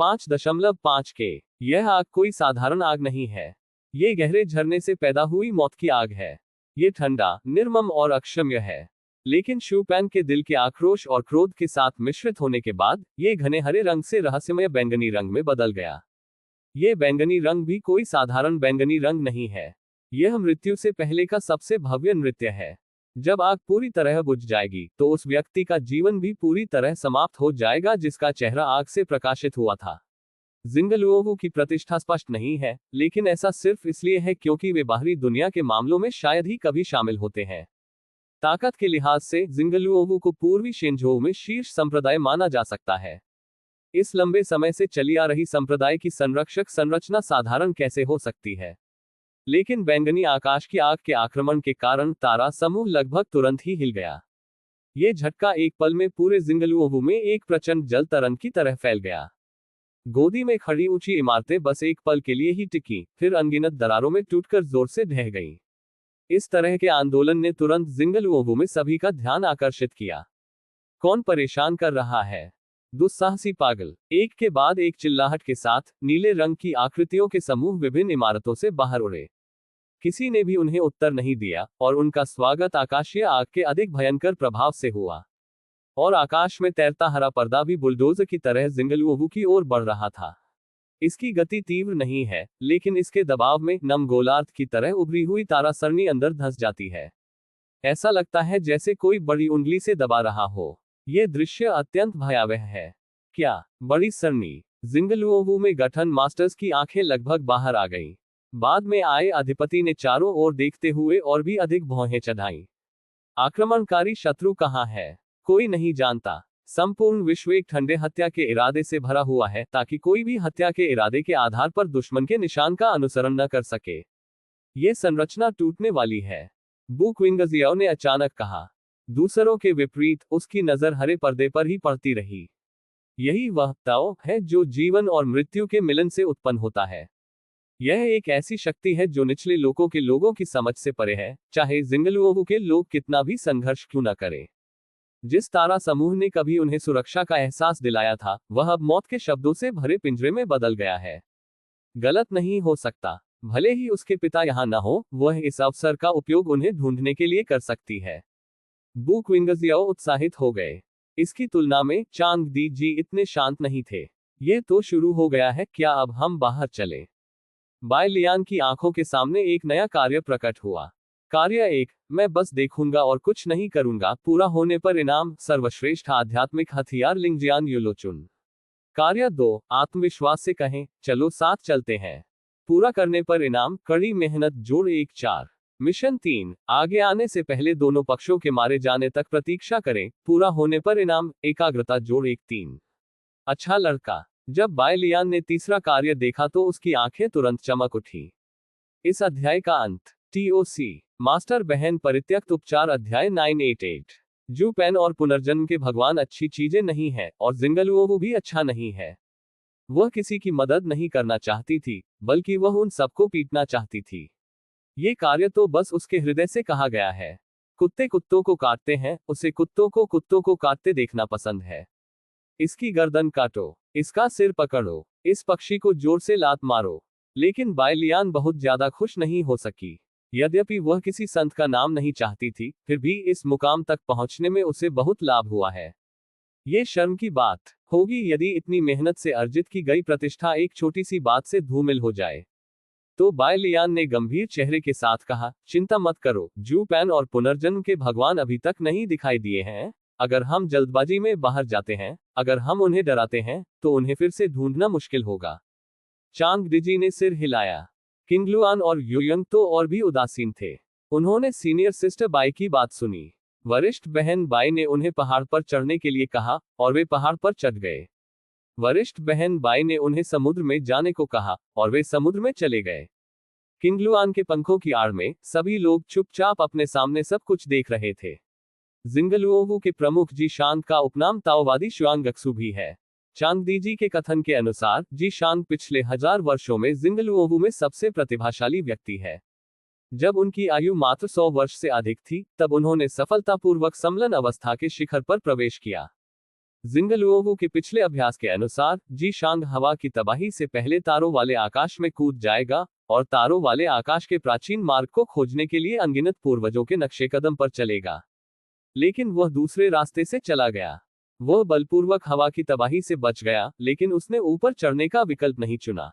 5.5 के। यह आग कोई साधारण आग नहीं है। ये गहरे झरने से पैदा हुई मौत की आग है। ये ठंडा, निर्मम और अक्षम्य है। लेकिन शू पैन के दिल के आक्रोश और क्रोध के साथ मिश्रित होने के बाद, ये घने हरे रंग से रहस्यमय बैंगनी रंग में बदल गया। ये बैंगनी रंग भी कोई साधारण बैंगनी रंग नहीं है। यह मृत्यु से पहले का सबसे भव्य नृत्य है। जब आग पूरी तरह बुझ जाएगी, तो उस व्यक्ति का जीवन भी पूरी तरह समाप्त हो जाएगा जिसका चेहरा आग से प्रकाशित हुआ था। जिंगलुओगु की प्रतिष्ठा स्पष्ट नहीं है, लेकिन ऐसा सिर्फ इसलिए है क्योंकि वे बाहरी दुनिया के मामलों में शायद ही कभी शामिल होते हैं। ताकत के लिहाज से जिंगलुओवु को पूर्वी शेंझोउ में शीर्ष संप्रदाय माना जा सकता है। इस लंबे समय से चली आ रही संप्रदाय की संरक्षक संरचना साधारण कैसे हो सकती है? लेकिन बैंगनी आकाश की आग के आक्रमण के कारण तारा समूह लगभग तुरंत ही हिल गया। ये झटका एक पल में पूरे जिंगलुओवु में एक प्रचंड जल तरंग की तरह फैल गया। गोदी में खड़ी ऊंची इमारतें बस एक पल के लिए ही टिकी, फिर अनगिनत दरारों में टूटकर जोर से ढह गईं। इस तरह के आंदोलन ने तुरंत जिंगलुओवु में सभी का ध्यान आकर्षित किया। कौन परेशान कर रहा है? दुस्साहसी पागल। एक के बाद एक चिल्लाहट के साथ नीले रंग की आकृतियों के समूह विभिन्न इमारतों से बाहर उड़े। किसी ने भी उन्हें उत्तर नहीं दिया और उनका स्वागत आकाशीय आग के अधिक भयंकर प्रभाव से हुआ। और आकाश में तैरता हरा पर्दा भी बुलडोजर की तरह जिंगलुओवु की ओर बढ़ रहा था। इसकी गति तीव्र नहीं है, लेकिन इसके दबाव में नम गोलार्ध की तरह उभरी हुई तारा सरनी अंदर धंस जाती है। ऐसा लगता है जैसे कोई बड़ी उंगली से दबा रहा हो। यह दृश्य अत्यंत भयावह है। क्या बड़ी सरनी? जिंगलुओवु में गठन मास्टर्स की आंखें लगभग बाहर आ गईं। बाद में आए अधिपति ने चारों ओर देखते हुए और भी अधिक भौहें चढ़ाईं। आक्रमणकारी शत्रु कहाँ है? कोई नहीं जानता। संपूर्ण विश्व एक ठंडे हत्या के इरादे से भरा हुआ है, ताकि कोई भी हत्या के इरादे के आधार पर दुश्मन के निशान का अनुसरण न कर सके। ये संरचना टूटने वाली है, बू क्विंगजियाओ ने अचानक कहा। दूसरों के विपरीत उसकी नजर हरे पर्दे पर ही पड़ती रही। यही वह ताओ है जो जीवन और मृत्यु के मिलन से उत्पन्न होता है। यह एक ऐसी शक्ति है जो निचले लोगों के लोगों की समझ से परे है, चाहे जिंगलुओवु के लोग कितना भी संघर्ष क्यों न करें। जिस तारा समूह ने कभी उन्हें सुरक्षा का एहसास दिलाया था, वह अब मौत के शब्दों से भरे पिंजरे में बदल गया है। गलत नहीं हो सकता। भले ही उसके पिता यहां न हो, वह इस अवसर का उपयोग उन्हें ढूंढने के लिए कर सकती है। बू क्विंगजियाओ उत्साहित हो गए। इसकी तुलना में चांग दी जी इतने शांत नहीं थे। ये तो शुरू हो गया है, क्या अब हम बाहर चलें? बाय लियान की आंखों के सामने एक नया कार्य प्रकट हुआ। कार्य 1, मैं बस देखूंगा और कुछ नहीं करूंगा। पूरा होने पर इनाम, सर्वश्रेष्ठ आध्यात्मिक हथियार लिंगजियान युलोचुन। कार्य 2, आत्मविश्वास से कहें, चलो साथ चलते हैं। पूरा करने पर इनाम, कड़ी मेहनत जोड़ 1-4। मिशन 3, आगे आने से पहले दोनों पक्षों के मारे जाने तक प्रतीक्षा करें। पूरा होने पर इनाम, एकाग्रता जोड़ 1-3। अच्छा लड़का। जब बाय लियान ने तीसरा कार्य देखा तो उसकी आंखें तुरंत चमक उठी। इस अध्याय का अंत। TOC मास्टर बहन परित्यक्त उपचार अध्याय 988। जू पेन और पुनर्जन्म के भगवान अच्छी चीजें नहीं है, और जिंगलुओवु भी अच्छा नहीं है। वह किसी की मदद नहीं करना चाहती थी, बल्कि वह उन सबको पीटना चाहती थी। ये कार्य तो बस उसके हृदय से कहा गया है। कुत्ते कुत्तों को काटते हैं, उसे कुत्तों को काटते देखना पसंद है। इसकी गर्दन काटो, इसका सिर पकड़ो, इस पक्षी को जोर से लात मारो। लेकिन बाय लियान बहुत ज्यादा खुश नहीं हो सकी। यद्यपि वह किसी संत का नाम नहीं चाहती थी, फिर भी इस मुकाम तक पहुंचने में उसे बहुत लाभ हुआ है। ये शर्म की बात होगी यदि इतनी मेहनत से अर्जित की गई प्रतिष्ठा एक छोटी सी बात से धूमिल हो जाए। तो बाय लियान ने गंभीर चेहरे के साथ कहा, चिंता मत करो, जू पैन और पुनर्जन्म के भगवान अभी तक नहीं दिखाई दिए हैं। अगर हम जल्दबाजी में बाहर जाते हैं, अगर हम उन्हें डराते हैं, तो उन्हें फिर से ढूंढना मुश्किल होगा। चांग डिजी ने सिर हिलाया। किंगलुआन और युयंग तो और भी उदासीन थे। उन्होंने सीनियर सिस्टर बाई की बात सुनी। वरिष्ठ बहन बाई ने उन्हें पहाड़ पर चढ़ने के लिए कहा, और वे पहाड़ पर चढ़ गए। वरिष्ठ बहन बाई ने उन्हें समुद्र में जाने को कहा, और वे समुद्र में चले गए। किंगलुआन के पंखों की आड़ में सभी लोग चुपचाप अपने सामने सब कुछ देख रहे थे। जिंगलुओवु के प्रमुख जी शांग का उपनाम ताओवादी शुआंगक्सु भी है। चांगदीजी के कथन के अनुसार जी शांग पिछले 1000 वर्षों में जिंगलुओवु में सबसे प्रतिभाशाली व्यक्ति है। जब उनकी आयु मात्र 100 वर्ष से अधिक थी, तब उन्होंने सफलतापूर्वक समलन अवस्था के शिखर पर प्रवेश किया। जिंगलुओवु के पिछले अभ्यास के अनुसार जी शांग हवा की तबाही से पहले तारों वाले आकाश में कूद जाएगा, और तारों वाले आकाश के प्राचीन मार्ग को खोजने के लिए अनगिनत पूर्वजों के नक्शे कदम पर चलेगा। लेकिन वह दूसरे रास्ते से चला गया। वह बलपूर्वक हवा की तबाही से बच गया, लेकिन उसने ऊपर चढ़ने का विकल्प नहीं चुना।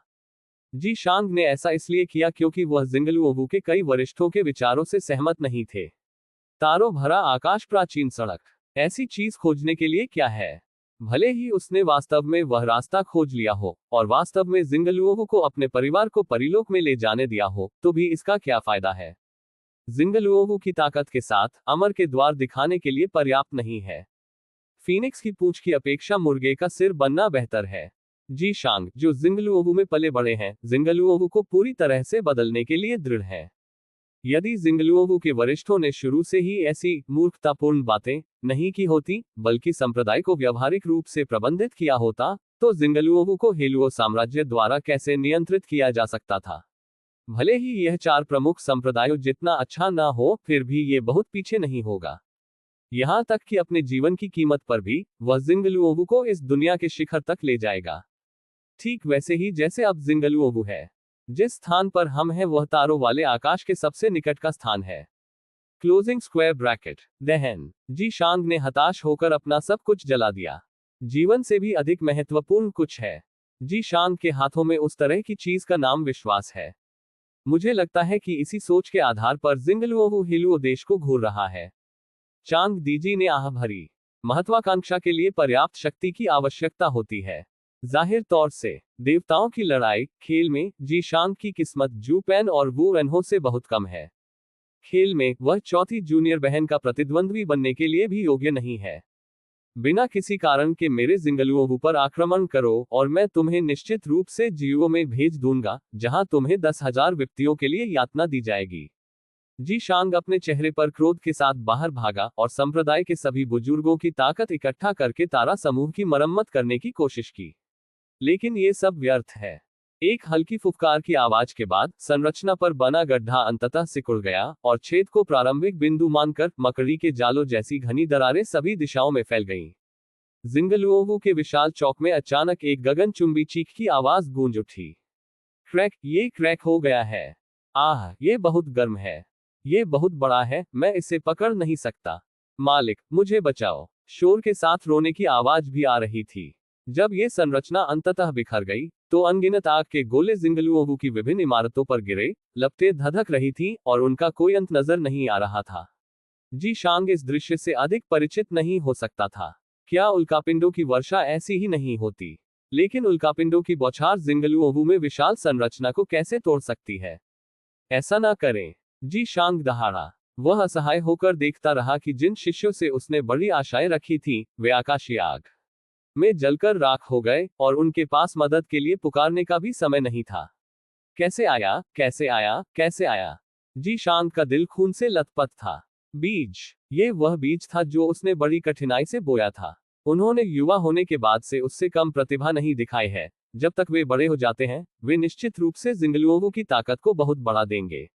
जी शांग ने ऐसा इसलिए किया क्योंकि वह जिंगलुओवु के कई वरिष्ठों के विचारों से सहमत नहीं थे। तारों भरा आकाश, प्राचीन सड़क, ऐसी चीज खोजने के लिए क्या है? भले ही उसने वास्तव में वह रास्ता खोज लिया हो, और वास्तव में जिंगलुओवु को अपने परिवार को परिलोक में ले जाने दिया हो, तो भी इसका क्या फायदा है? जिंगलुओवू की ताकत के साथ अमर के द्वार दिखाने के लिए पर्याप्त नहीं है। फीनिक्स की पूंछ की अपेक्षा मुर्गे का सिर बनना बेहतर है। जी शांग, जो जिंगलुओवू में पले बड़े हैं, जिंगलुओवू को पूरी तरह से बदलने के लिए दृढ़ है। यदि जिंगलुओवू के वरिष्ठों ने शुरू से ही ऐसी मूर्खतापूर्ण बातें नहीं की होती, बल्कि संप्रदाय को व्यवहारिक रूप से प्रबंधित किया होता, तो जिंगलुओवू को हेलुओ साम्राज्य द्वारा कैसे नियंत्रित किया जा सकता था। भले ही यह 4 प्रमुख संप्रदायों जितना अच्छा ना हो, फिर भी ये बहुत पीछे नहीं होगा। यहां तक कि अपने जीवन की कीमत पर भी वह जिंगलुओवू को इस दुनिया के शिखर तक ले जाएगा। ठीक वैसे ही जैसे अब जिंगलुओवू है। जिस स्थान पर हम हैं वह तारों वाले आकाश के सबसे निकट का स्थान है। Closing square bracket. दहन। जी शांग ने हताश होकर अपना सब कुछ जला दिया। जीवन से भी अधिक महत्वपूर्ण कुछ है। जी शांग के हाथों में उस तरह की चीज का नाम विश्वास है। मुझे लगता है कि इसी सोच के आधार पर जिंगलुओवू हिलुओ देश को घूर रहा है। चांग दीजी ने आह भरी। महत्वाकांक्षा के लिए पर्याप्त शक्ति की आवश्यकता होती है। जाहिर तौर से देवताओं की लड़ाई खेल में जी शांग की किस्मत जू पेन और वू एनहो से बहुत कम है। खेल में वह चौथी जूनियर बहन का प्रतिद्वंद्वी बनने के लिए भी योग्य नहीं है। बिना किसी कारण के मेरे जिंगलुओवू पर आक्रमण करो और मैं तुम्हें निश्चित रूप से जीवों में भेज दूंगा, जहां तुम्हें 10,000 विपत्तियों के लिए यातना दी जाएगी। जी शांग अपने चेहरे पर क्रोध के साथ बाहर भागा और संप्रदाय के सभी बुजुर्गों की ताकत इकट्ठा करके तारा समूह की मरम्मत करने की कोशिश की। लेकिन ये सब व्यर्थ है। एक हल्की फुफकार की आवाज के बाद संरचना पर बना गड्ढा अंततः सिकुड़ गया और छेद को प्रारंभिक बिंदु मानकर मकड़ी के जालों जैसी घनी दरारें सभी दिशाओं में फैल गईं। जिंगलुओवू के विशाल चौक में अचानक एक गगनचुंबी चीख की आवाज गूंज उठी। क्रैक, ये क्रैक हो गया है। आह, ये बहुत गर्म है। ये बहुत बड़ा है, मैं इसे पकड़ नहीं सकता। मालिक, मुझे बचाओ। शोर के साथ रोने की आवाज भी आ रही थी। जब ये संरचना अंततः बिखर गई, तो अनगिनत आग के गोले जिंगलुओवू की विभिन्न इमारतों पर गिरे, लपटें धधक रही थीं और उनका कोई अंत नजर नहीं आ रहा था। जी शांग इस दृश्य से अधिक परिचित नहीं हो सकता था। क्या उल्कापिंडों की वर्षा ऐसी ही नहीं होती? लेकिन उल्कापिंडों की बौछार जिंगलुओवू में विशाल संरचना को कैसे तोड़ सकती है? ऐसा ना करें। जी शांग दहाड़ा। वह असहाय होकर देखता रहा कि जिन शिष्यों से उसने बड़ी आशाएं रखी थीं, वे आकाशीय आग में जलकर राख हो गए और उनके पास मदद के लिए पुकारने का भी समय नहीं था। कैसे आया, कैसे आया, कैसे आया? जी शांग का दिल खून से लथपथ था। बीज। ये वह बीज था जो उसने बड़ी कठिनाई से बोया था। उन्होंने युवा होने के बाद से उससे कम प्रतिभा नहीं दिखाई है। जब तक वे बड़े हो जाते हैं, वे निश्चित रूप से जिंगलुओवू की ताकत को बहुत बढ़ा देंगे।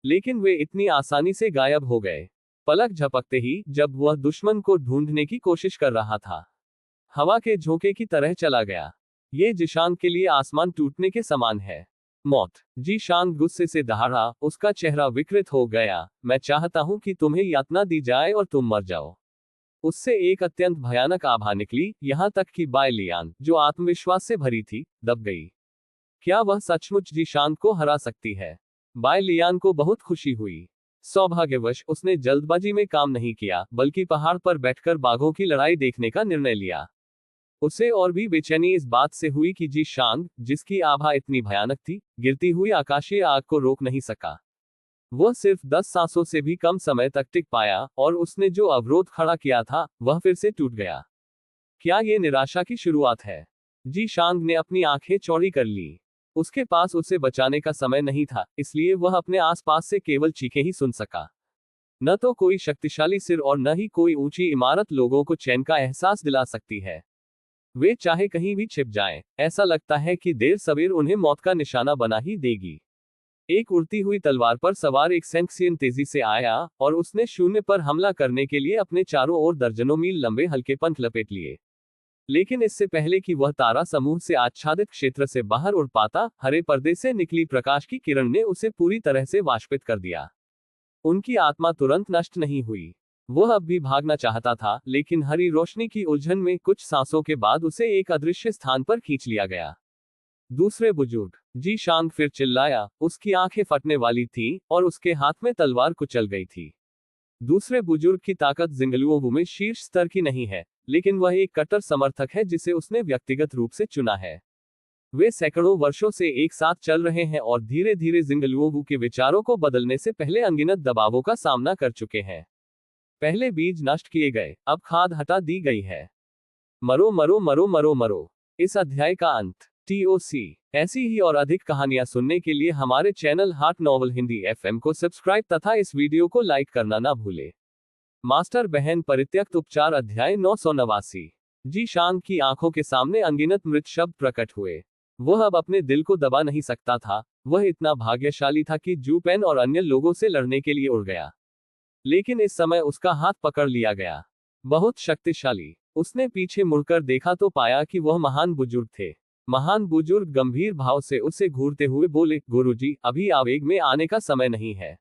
लेकिन वे इतनी आसानी से गायब हो गए। पलक झपकते ही, जब वह दुश्मन को ढूंढने की कोशिश कर रहा था, हवा के झोंके की तरह चला गया। ये जिशांग के लिए आसमान टूटने के समान है। मौत। जी शांग गुस्से से दहाड़ा, उसका चेहरा विकृत हो गया। मैं चाहता हूं कि तुम्हें यातना दी जाए और तुम मर जाओ। उससे एक अत्यंत भयानक आभा निकली, यहां तक कि बाय लियान, जो आत्मविश्वास से भरी थी, दब गई। क्या वह सचमुच जी शांग को हरा सकती है? बाय लियान को बहुत खुशी हुई। सौभाग्यवश उसने जल्दबाजी में काम नहीं किया, बल्कि पहाड़ पर बैठकर बाघों की लड़ाई देखने का निर्णय लिया। उसे और भी बेचैनी इस बात से हुई कि जी शांग, जिसकी आभा इतनी भयानक थी, गिरती हुई आकाशीय आग को रोक नहीं सका। वह सिर्फ 10 सांसों से भी कम समय तक टिक पाया, और उसने जो अवरोध खड़ा किया था, वह फिर से टूट गया। क्या ये निराशा की शुरुआत है? जी शांग ने अपनी आंखें चौड़ी कर ली। उसके पास उसे बचाने का समय नहीं था, इसलिए वह अपने आसपास से केवल चीखें ही सुन सका। न तो कोई शक्तिशाली सिर और न ही कोई ऊंची इमारत लोगों को चैन का एहसास दिला सकती है। वे चाहे कहीं भी छिप जाएं, ऐसा लगता है कि देर सवेर उन्हें मौत का निशाना बना ही देगी। एक उड़ती हुई तलवार पर सवार एक सेंक्सियन तेजी से आया, और उसने शून्य पर हमला करने के लिए अपने चारों ओर दर्जनों मील लंबे हल्के पंख लपेट लिए। लेकिन इससे पहले कि वह तारा समूह से आच्छादित क्षेत्र से बाहर उड़ पाता, हरे पर्दे से निकली प्रकाश की किरण ने उसे पूरी तरह से वाष्पित कर दिया। उनकी आत्मा तुरंत नष्ट नहीं हुई। वह अब भी भागना चाहता था, लेकिन हरी रोशनी की उलझन में कुछ सांसों के बाद उसे एक अदृश्य स्थान पर खींच लिया गया। दूसरे बुजुर्ग। जी शांग फिर चिल्लाया, उसकी आंखें फटने वाली थीं, और उसके हाथ में तलवार कुचल गई थी। दूसरे बुजुर्ग की ताकत जिंगलुओवू में शीर्ष स्तर की नहीं है, लेकिन वह एक कट्टर समर्थक है जिसे उसने व्यक्तिगत रूप से चुना है। वे सैकड़ों वर्षों से एक साथ चल रहे हैं और धीरे धीरे जिंगलुओवू के विचारों को बदलने से पहले अनगिनत दबावों का सामना कर चुके हैं। पहले बीज नष्ट किए गए, अब खाद हटा दी गई है। मरो मरो मरो मरो मरो। इस अध्याय का अंत। TOC। ऐसी ही और अधिक कहानियां सुनने के लिए हमारे channel heart novel Hindi FM को सब्सक्राइब तथा इस वीडियो को लाइक करना ना भूले। मास्टर बहन परित्यक्त उपचार अध्याय 989। जी शांग की आंखों के सामने अनगिनत मृत शब्द प्रकट हुए। वह अब अपने दिल को दबा नहीं सकता था। वह इतना भाग्यशाली था कि जू पेन और अन्य लोगों से लड़ने के लिए उड़ गया, लेकिन इस समय उसका हाथ पकड़ लिया गया। बहुत शक्तिशाली। उसने पीछे मुड़कर देखा तो पाया कि वह महान बुजुर्ग थे। महान बुजुर्ग गंभीर भाव से उसे घूरते हुए बोले, गुरुजी, अभी आवेग में आने का समय नहीं है।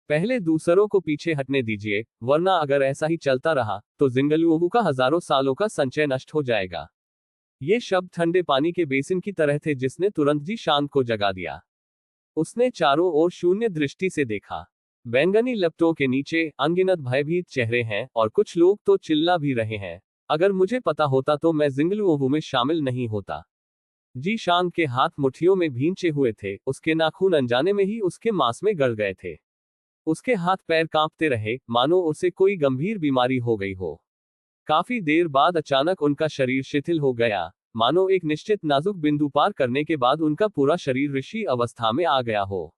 पहले दूसरों को पीछे हटने दीजिए, वरना अगर ऐसा ही चलता रहा तो जिंगलुओवू का हजारों सालों का संचय नष्ट हो जाएगा। ये शब्द ठंडे पानी के बेसिन की तरह थे जिसने तुरंत जी शांग को जगा दिया। उसने चारों ओर शून्य दृष्टि से देखा। बैंगनी लपटों के नीचे अनगिनत भयभीत चेहरे हैं और कुछ लोग तो चिल्ला भी रहे हैं, अगर मुझे पता होता तो मैं जिंगलुओवू में शामिल नहीं होता। जी शांग के हाथ मुट्ठियों में भींचे हुए थे, उसके नाखून अनजाने में ही उसके मांस में गड़ गए थे। उसके हाथ पैर कांपते रहे, मानो उसे कोई गंभीर बीमारी हो गई हो। काफी देर बाद अचानक उनका शरीर शिथिल हो गया, मानो एक निश्चित नाजुक बिंदु पार करने के बाद उनका पूरा शरीर ऋषि अवस्था में आ गया हो।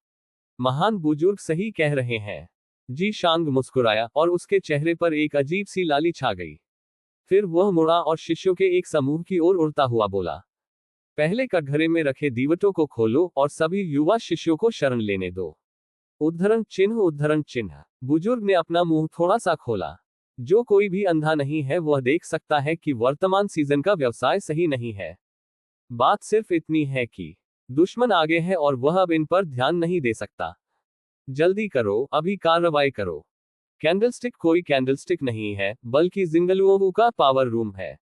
महान बुजुर्ग सही कह रहे हैं। जी शांग मुस्कुराया और उसके चेहरे पर एक अजीब सी लाली छा गई। फिर वह मुड़ा और शिष्यों के एक समूह की ओर उड़ता हुआ बोला, पहले कटघरे में रखे दीवटों को खोलो और सभी युवा शिष्यों को शरण लेने दो। उद्धरण चिन्ह उद्धरण चिन्ह। बुजुर्ग ने अपना मुंह थोड़ा सा खोला। जो कोई भी अंधा नहीं है वह देख सकता है कि वर्तमान सीजन का व्यवसाय सही नहीं है। बात सिर्फ इतनी है कि दुश्मन आगे है और वह अब इन पर ध्यान नहीं दे सकता। जल्दी करो, अभी कार्रवाई करो। कैंडलस्टिक कोई कैंडलस्टिक नहीं है, बल्कि जिंगलुओवू का पावर रूम है।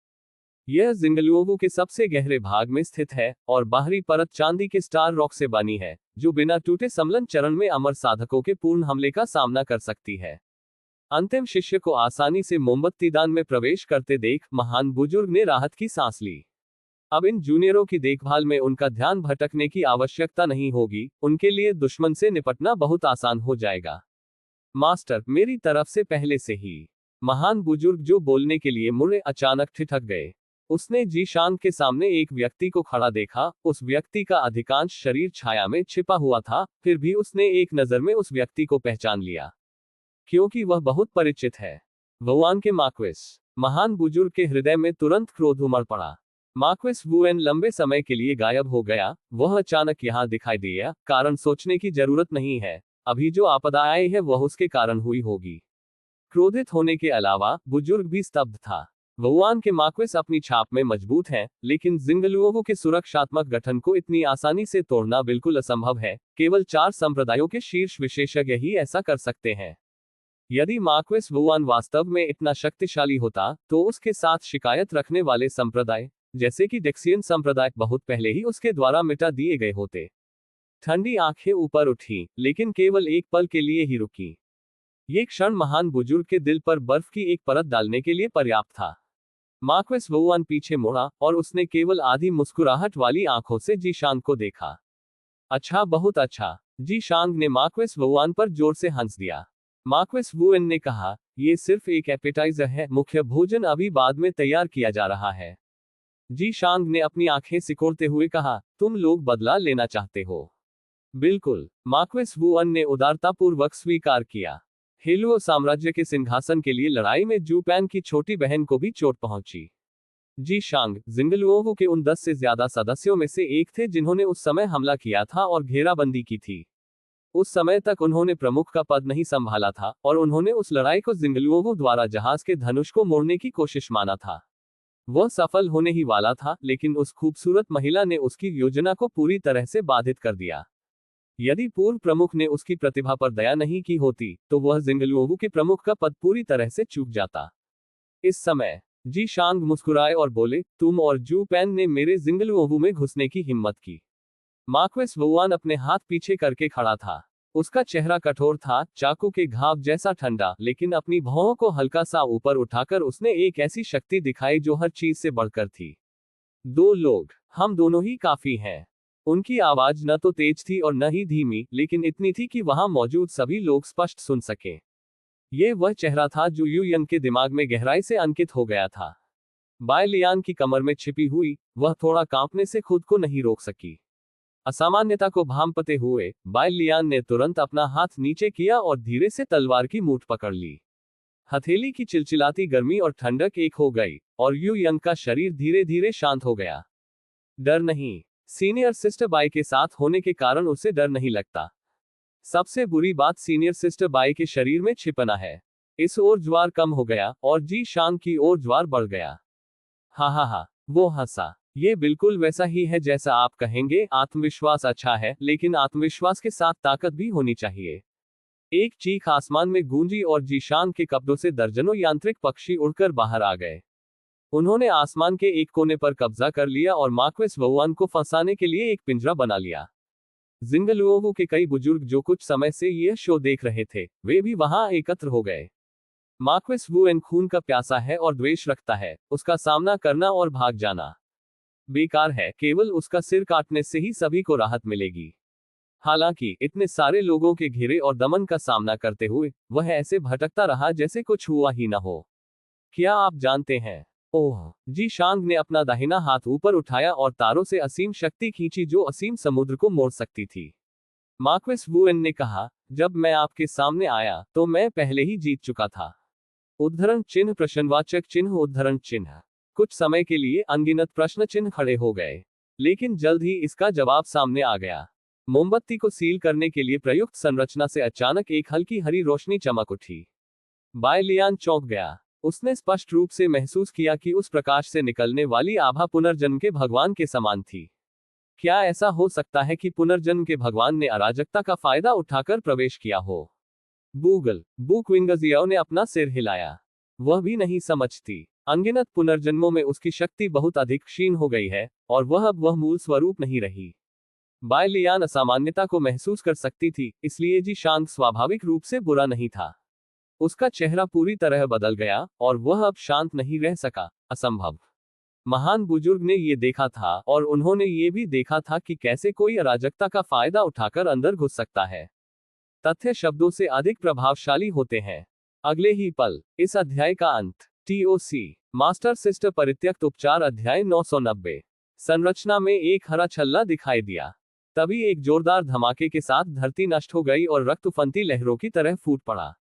यह जिंगलुओवू के सबसे गहरे भाग में स्थित है और बाहरी परत चांदी के स्टार रॉक से बनी है, जो बिना टूटे समलन चरण में अमर साधकों के पूर्ण हमले का सामना कर सकती है। अंतिम शिष्य को आसानी से मोमबत्ती दान में प्रवेश करते देख महान बुजुर्ग ने राहत की सांस ली। अब इन जूनियरों की देखभाल में उनका ध्यान भटकने की आवश्यकता नहीं होगी, उनके लिए दुश्मन से निपटना बहुत आसान हो जाएगा। मास्टर, मेरी तरफ से पहले से ही। महान बुजुर्ग जो बोलने के लिए मुड़े अचानक ठिठक गए। उसने जी शांग के सामने एक व्यक्ति को खड़ा देखा। उस व्यक्ति का अधिकांश शरीर छाया में छिपा हुआ था, फिर भी उसने एक नजर में उस व्यक्ति को पहचान लिया, क्योंकि वह बहुत परिचित है। वुआन के मार्क्विस। महान बुजुर्ग के हृदय में तुरंत क्रोध उमड़ पड़ा। मार्क्विस वुएन लंबे समय के लिए गायब हो गया। वह अचानक यहाँ दिखाई दिया। कारण सोचने की जरूरत नहीं है, अभी जो आपदा आई है वह उसके कारण हुई होगी। क्रोधित होने के अलावा बुजुर्ग भी स्तब्ध था। वुआन के मार्क्विस अपनी छाप में मजबूत हैं, लेकिन जिंगलुओवू के सुरक्षात्मक गठन को इतनी आसानी से तोड़ना बिल्कुल असंभव है। केवल 4 संप्रदायों के शीर्ष विशेषज्ञ ही ऐसा कर सकते हैं। यदि मार्क्विस वुआन वास्तव में इतना शक्तिशाली होता तो उसके साथ शिकायत रखने वाले संप्रदाय, जैसे कि डेक्सियन संप्रदाय, बहुत पहले ही उसके द्वारा मिटा दिए गए होते। ठंडी आंखें ऊपर उठी, लेकिन केवल एक पल के लिए ही रुकी। ये क्षण महान बुजुर्ग के दिल पर बर्फ की एक परत डालने के लिए पर्याप्त था। मार्क्विस वुआन पीछे मुड़ा और उसने केवल आधी मुस्कुराहट वाली आंखों से जी शांग को देखा। अच्छा, बहुत अच्छा। जी शांग ने मार्क्विस वुआन पर जोर से हंस दिया। मार्क्विस वुएन ने कहा, यह सिर्फ एक एपेटाइजर है, मुख्य भोजन अभी बाद में तैयार किया जा रहा है। जी शांग ने अपनी आंखें सिकोड़ते हुए कहा, तुम लोग बदला लेना चाहते हो? बिल्कुल, मार्क्विस वुएन ने उदारतापूर्वक स्वीकार किया। हेलुओ साम्राज्य के सिंहासन के लिए लड़ाई में जू पैन की छोटी बहन को भी चोट पहुंची। जी शांग जिंगलुओवू के उन 10 से ज्यादा सदस्यों में से एक थे जिन्होंने उस समय हमला किया था और घेराबंदी की थी। उस समय तक उन्होंने प्रमुख का पद नहीं संभाला था और उन्होंने उस लड़ाई को जिंगलुओवू द्वारा जहाज के धनुष को मोड़ने की कोशिश माना था। वह सफल होने ही वाला था, लेकिन उस खूबसूरत महिला ने उसकी योजना को पूरी तरह से बाधित कर दिया। यदि पूर्व प्रमुख ने उसकी प्रतिभा पर दया नहीं की होती तो वह जिंगलुओवू के प्रमुख का पद पूरी तरह से चूक जाता। इस समय जी शांग मुस्कुराए और बोले, तुम और जू पैन ने मेरे जिंगलुओवू में घुसने की हिम्मत की। मार्क्विस वुआन अपने हाथ पीछे करके खड़ा था। उसका चेहरा कठोर था, चाकू के घाव जैसा ठंडा, लेकिन अपनी भौहों को हल्का सा ऊपर उठाकर उसने एक ऐसी शक्ति दिखाई जो हर चीज से बढ़कर थी। दो लोग, हम दोनों ही काफी हैं। उनकी आवाज न तो तेज थी और न ही धीमी, लेकिन इतनी थी कि वहां मौजूद सभी लोग स्पष्ट सुन सके। ये वह चेहरा था जो यू यंग के दिमाग में गहराई से अंकित हो गया था। बाय लियान की कमर में छिपी हुई, वह थोड़ा कांपने से खुद को नहीं रोक सकी। असामान्यता को भांपते हुए बाय लियान ने तुरंत अपना हाथ नीचे किया और धीरे से तलवार की मूठ पकड़ ली। हथेली की चिलचिलाती गर्मी और ठंडक एक हो गई, और यू यंग का शरीर धीरे धीरे शांत हो गया। डर नहीं। सीनियर सिस्टर बाई के साथ होने के कारण उसे डर नहीं लगता। सबसे बुरी बात सीनियर सिस्टर बाई के शरीर में छिपना है। इस ओर ज्वार कम हो गया और जी शांग की ओर ज्वार बढ़ गया। हा हा हा, वो हंसा। ये बिल्कुल वैसा ही है जैसा आप कहेंगे। आत्मविश्वास अच्छा है, लेकिन आत्मविश्वास के साथ ताकत भी होनी चाहिए। एक चीख आसमान में गूंजी और जीशान के कब्जों से दर्जनों यांत्रिक पक्षी उड़कर बाहर आ गए। उन्होंने आसमान के एक कोने पर कब्जा कर लिया और मार्क्वेस वुआन को फंसाने के लिए एक पिंजरा बना लिया। जिंगलुओवू के कई बुजुर्ग जो कुछ समय से यह शो देख रहे थे, वे भी वहां एकत्र हो गए। मार्क्वेस वुआन खून का प्यासा है और द्वेष रखता है। उसका सामना करना और भाग जाना बेकार है। केवल उसका सिर काटने से ही सभी को राहत मिलेगी। हालांकि इतने सारे लोगों के घेरे और दमन का सामना करते हुए वह ऐसे भटकता रहा जैसे कुछ हुआ ही न हो। क्या आप जानते हैं? ओह! जी शांग ने अपना दाहिना हाथ ऊपर उठाया और तारों से असीम शक्ति खींची जो असीम समुद्र को मोड़ सकती थी। मार्क्वेस वुआन ने कहा, जब मैं आपके सामने आया तो मैं पहले ही जीत चुका था। उद्धरण चिन्ह प्रश्नवाचक चिन्ह उद्धरण चिन्ह। कुछ समय के लिए अनगिनत प्रश्न चिन्ह खड़े हो गए, लेकिन जल्द ही इसका जवाब सामने आ गया। मोमबत्ती को सील करने के लिए प्रयुक्त संरचना से अचानक एक हल्की हरी रोशनी चमक उठी। बाय लियान चौंक गया। उसने स्पष्ट रूप से महसूस किया कि उस प्रकाश से निकलने वाली आभा पुनर्जन्म के भगवान के समान थी। क्या ऐसा हो सकता है कि पुनर्जन्म के भगवान ने अराजकता का फायदा उठाकर प्रवेश किया हो? बूगल बुकविंगजियाओ ने अपना सिर हिलाया। वह भी नहीं समझती। अनगिनत पुनर्जन्मों में उसकी शक्ति बहुत अधिक क्षीण हो गई है, और वह अब वह मूल स्वरूप नहीं रही। बाय लियान असामान्यता को महसूस कर सकती थी, इसलिए जी शांग स्वाभाविक रूप से बुरा नहीं था। उसका चेहरा पूरी तरह बदल गया, और वह अब शांत नहीं रह सका। असंभव। महान बुजुर्ग ने ये देखा था, और उन्होंने ये भी देखा था कि कैसे कोई अराजकता का फायदा उठाकर अंदर घुस सकता है। तथ्य शब्दों से अधिक प्रभावशाली होते हैं। अगले ही पल, इस अध्याय का अंत। TOC मास्टर सिस्टर परित्यक्त उपचार अध्याय 990। संरचना में एक हरा छल्ला दिखाई दिया। तभी एक जोरदार धमाके के साथ धरती नष्ट हो गई और रक्त उफनती लहरों की तरह फूट पड़ा।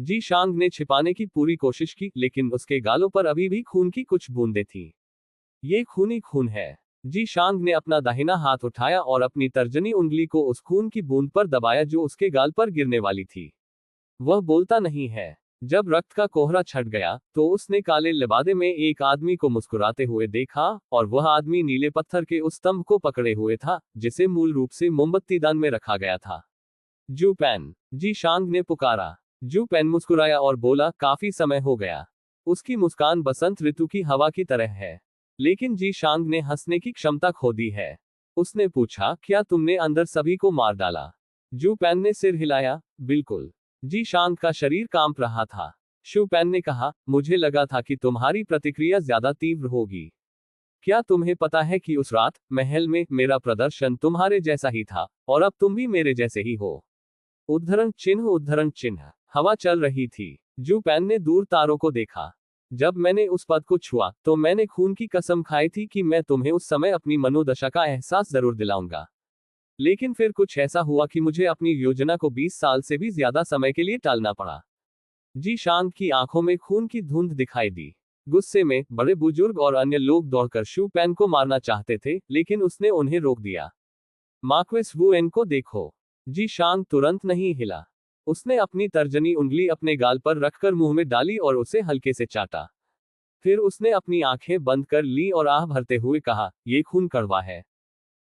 जी शांग ने छिपाने की पूरी कोशिश की, लेकिन उसके गालों पर अभी भी खून की कुछ बूंदें थीं। ये खूनी खून है। जी शांग ने अपना दाहिना हाथ उठाया और अपनी तर्जनी उंगली को उस खून की बूंद पर दबाया जो उसके गाल पर गिरने वाली थी। वह बोलता नहीं है। जब रक्त का कोहरा छट गया, तो उसने काले लिबादे में एक आदमी को मुस्कुराते हुए देखा, और वह आदमी नीले पत्थर के उस स्तंभ को पकड़े हुए था, जिसे मूल रूप से मोमबत्ती दान में रखा गया था। जू पेन, जी शांग ने पुकारा। जू पेन मुस्कुराया और बोला, काफी समय हो गया। उसकी मुस्कान बसंत ऋतु की हवा की तरह है। लेकिन जी शांग ने हंसने की क्षमता खो दी है। उसने पूछा, क्या तुमने अंदर सभी को मार डाला? जू पेन ने सिर हिलाया, बिल्कुल। जी शांग का शरीर कांप रहा था। शू पेन ने कहा, मुझे लगा था कि तुम्हारी प्रतिक्रिया ज्यादा तीव्र होगी। क्या तुम्हें पता है कि उस रात महल में मेरा प्रदर्शन तुम्हारे जैसा ही था, और अब तुम भी मेरे जैसे ही हो। उद्धरण चिन्ह। हवा चल रही थी। जू पेन ने दूर तारों को देखा। जब मैंने उस पद को छुआ, तो मैंने खून की कसम खाई थी कि मैं तुम्हें उस समय अपनी मनोदशा का एहसास जरूर दिलाऊंगा। लेकिन फिर कुछ ऐसा हुआ कि मुझे अपनी योजना को 20 साल से भी ज्यादा समय के लिए टालना पड़ा। जी शांग की आंखों में खून की धुंध दिखाई दी। गुस्से में, बड़े बुजुर्ग और अन्य लोग दौड़कर शू पेन को मारना चाहते थे, लेकिन उसने उन्हें रोक दिया। मार्क्वेस वुआन को देखो। जी शांग तुरंत नहीं हिला। उसने अपनी तर्जनी उंगली अपने गाल पर रखकर मुंह में डाली और उसे हल्के से चाटा। फिर उसने अपनी आंखें बंद कर ली और आह भरते हुए कहा, ये खून कड़वा है।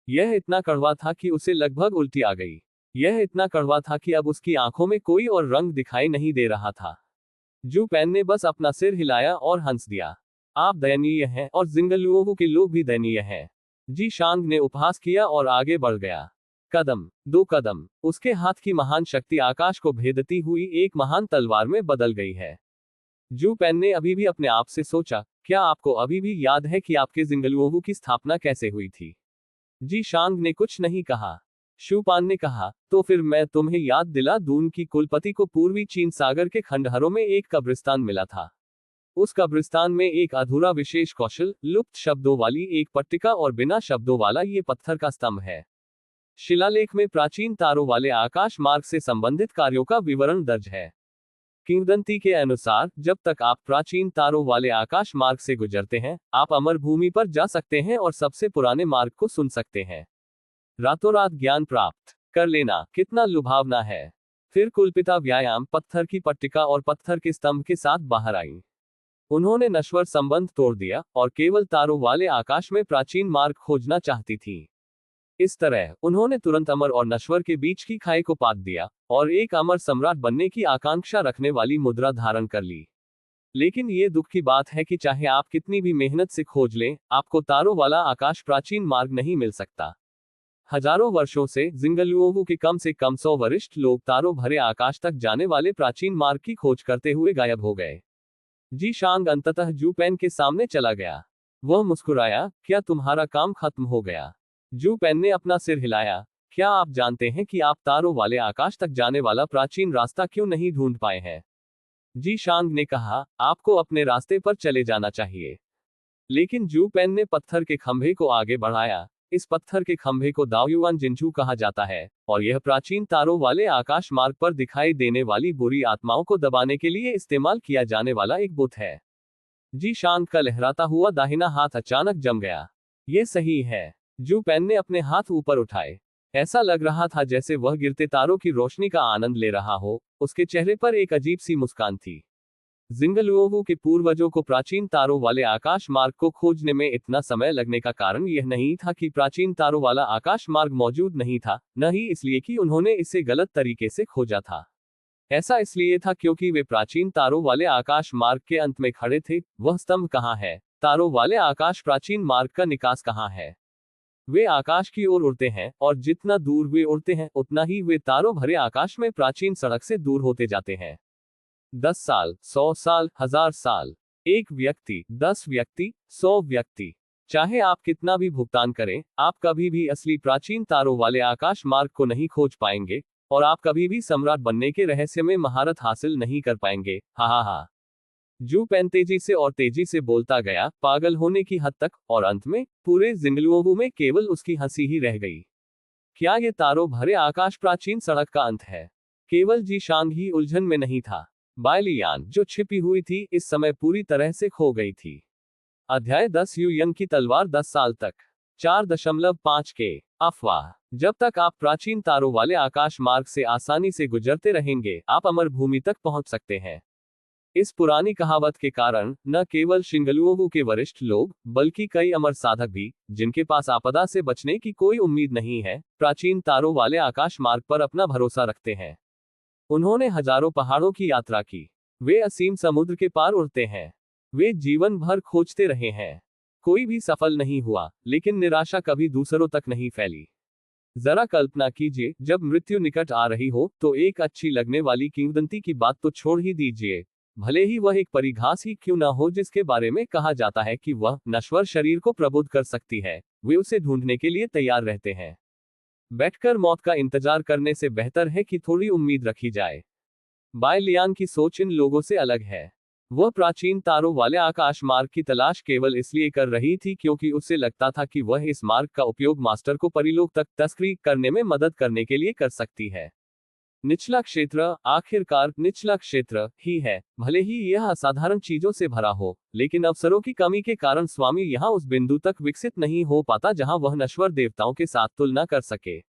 यह इतना कड़वा था कि उसे लगभग उल्टी आ गई। यह इतना कड़वा था कि अब उसकी आंखों में कोई और रंग दिखाई नहीं दे रहा था। जू पेन ने बस अपना सिर हिलाया और हंस दिया। आप दयनीय हैं, और जिंगलुओं के लोग भी दयनीय हैं। जी शांग ने उपहास किया और आगे बढ़ गया। कदम, 2 कदम। उसके हाथ की महान शक्ति आकाश को भेदती हुई एक महान तलवार में बदल गई है। जू पेन ने अभी भी अपने आप से सोचा, क्या आपको अभी भी याद है कि आपके जिंगलुओवू की स्थापना कैसे हुई थी? जी शांग ने कुछ नहीं कहा। शूपान ने कहा, तो फिर मैं तुम्हें याद दिला दूं कि कुलपति को पूर्वी चीन सागर के खंडहरों में एक कब्रिस्तान मिला था। उस कब्रिस्तान में एक अधूरा विशेष कौशल, लुप्त शब्दों वाली एक पट्टिका और बिना शब्दों वाला ये पत्थर का स्तंभ है। शिलालेख में प्राचीन तारों वाले आकाश मार्ग से संबंधित कार्यों का विवरण दर्ज है। किंवदंती के अनुसार जब तक आप प्राचीन तारों वाले आकाश मार्ग से गुजरते हैं, आप अमर भूमि पर जा सकते हैं और सबसे पुराने मार्ग को सुन सकते हैं। रातों रात ज्ञान प्राप्त कर लेना कितना लुभावना है। फिर कुलपिता व्यायाम पत्थर की पट्टिका और पत्थर के स्तंभ के साथ बाहर आई। उन्होंने नश्वर संबंध तोड़ दिया और केवल तारों वाले आकाश में प्राचीन मार्ग खोजना चाहती थी। इस तरह उन्होंने तुरंत अमर और नश्वर के बीच की खाई को पाट दिया और एक अमर सम्राट बनने की आकांक्षा रखने वाली मुद्रा धारण कर ली। लेकिन ये दुख की बात है कि चाहे आप कितनी भी मेहनत से खोज लें, आपको तारों वाला आकाश प्राचीन मार्ग नहीं मिल सकता। हजारों वर्षों से जिंगलुओवू के कम से कम 100 वरिष्ठ लोग तारों भरे आकाश तक जाने वाले प्राचीन मार्ग की खोज करते हुए गायब हो गए। जी शांग अंततः जू पेन के सामने चला गया। वह मुस्कुराया, क्या तुम्हारा काम खत्म हो गया? जू पेन ने अपना सिर हिलाया। क्या आप जानते हैं कि आप तारों वाले आकाश तक जाने वाला प्राचीन रास्ता क्यों नहीं ढूंढ पाए हैं? जी शांग ने कहा, आपको अपने रास्ते पर चले जाना चाहिए। लेकिन जू पेन ने पत्थर के खंभे को आगे बढ़ाया। इस पत्थर के खंभे को दाओयुआन जिंझू कहा जाता है और यह प्राचीन तारों वाले आकाश मार्ग पर दिखाई देने वाली बुरी आत्माओं को दबाने के लिए इस्तेमाल किया जाने वाला एक बुत है। जी शांग का लहराता हुआ दाहिना हाथ अचानक जम गया। यह सही है। जू पेन ने अपने हाथ ऊपर उठाए। ऐसा लग रहा था जैसे वह गिरते तारों की रोशनी का आनंद ले रहा हो। उसके चेहरे पर एक अजीब सी मुस्कान थी। जिंगलुओवू के पूर्वजों को प्राचीन तारों वाले आकाश मार्ग को खोजने में इतना समय लगने का कारण यह नहीं था कि प्राचीन तारों वाला आकाश मार्ग मौजूद नहीं था, न ही इसलिए कि उन्होंने इसे गलत तरीके से खोजा था। ऐसा इसलिए था क्योंकि वे प्राचीन तारों वाले आकाश मार्ग के अंत में खड़े थे। वह स्तंभ कहाँ है? तारों वाले आकाश प्राचीन मार्ग का निकास कहाँ है? वे आकाश की ओर उड़ते हैं और जितना दूर वे उड़ते हैं उतना ही वे तारों भरे आकाश में प्राचीन सड़क से दूर होते जाते हैं। 10 साल, 100 साल, 1000 साल। एक व्यक्ति, 10 व्यक्ति, 100 व्यक्ति। चाहे आप कितना भी भुगतान करें, आप कभी भी असली प्राचीन तारों वाले आकाश मार्ग को नहीं खोज पाएंगे और आप कभी भी सम्राट बनने के रहस्य में महारत हासिल नहीं कर पाएंगे। हा हा हा। जू पेन तेजी से और तेजी से बोलता गया, पागल होने की हद तक, और अंत में पूरे जिंगलुओवू में केवल उसकी हंसी ही रह गई। क्या ये तारों भरे आकाश प्राचीन सड़क का अंत है? केवल जी शांग ही उलझन में नहीं था। बायलियान, जो छिपी हुई थी, इस समय पूरी तरह से खो गई थी। अध्याय 10 यू यंग की तलवार 10 साल तक। 4.5 के अफवाह। जब तक आप प्राचीन तारों वाले आकाश मार्ग से आसानी से गुजरते रहेंगे, आप अमर भूमि तक पहुंच सकते हैं। इस पुरानी कहावत के कारण न केवल जिंगलुओवू के वरिष्ठ लोग, बल्कि कई अमर साधक भी, जिनके पास आपदा से बचने की कोई उम्मीद नहीं है, प्राचीन तारों वाले आकाश मार्ग पर अपना भरोसा रखते हैं। उन्होंने हजारों पहाड़ों की यात्रा की। वे असीम समुद्र के पार उड़ते हैं। वे जीवन भर खोजते रहे हैं। कोई भी सफल नहीं हुआ, लेकिन निराशा कभी दूसरों तक नहीं फैली। जरा कल्पना कीजिए, जब मृत्यु निकट आ रही हो तो एक अच्छी लगने वाली किंवदंती की बात तो छोड़ ही दीजिए, भले ही वह एक परिघास ही क्यों न हो जिसके बारे में कहा जाता है कि वह नश्वर शरीर को प्रबुद्ध कर सकती है, वे उसे ढूंढने के लिए तैयार रहते हैं। बैठकर मौत का इंतजार करने से बेहतर है कि थोड़ी उम्मीद रखी जाए। बायलियान की सोच इन लोगों से अलग है। वह प्राचीन तारों वाले आकाश मार्ग की तलाश केवल इसलिए कर रही थी क्योंकि उसे लगता था कि वह इस मार्ग का उपयोग मास्टर को परिलोक तक तस्करी करने में मदद करने के लिए कर सकती है। निचला क्षेत्र, आखिरकार निचला क्षेत्र ही है। भले ही यह असाधारण चीजों से भरा हो, लेकिन अवसरों की कमी के कारण स्वामी यहां उस बिंदु तक विकसित नहीं हो पाता जहां वह नश्वर देवताओं के साथ तुलना कर सके।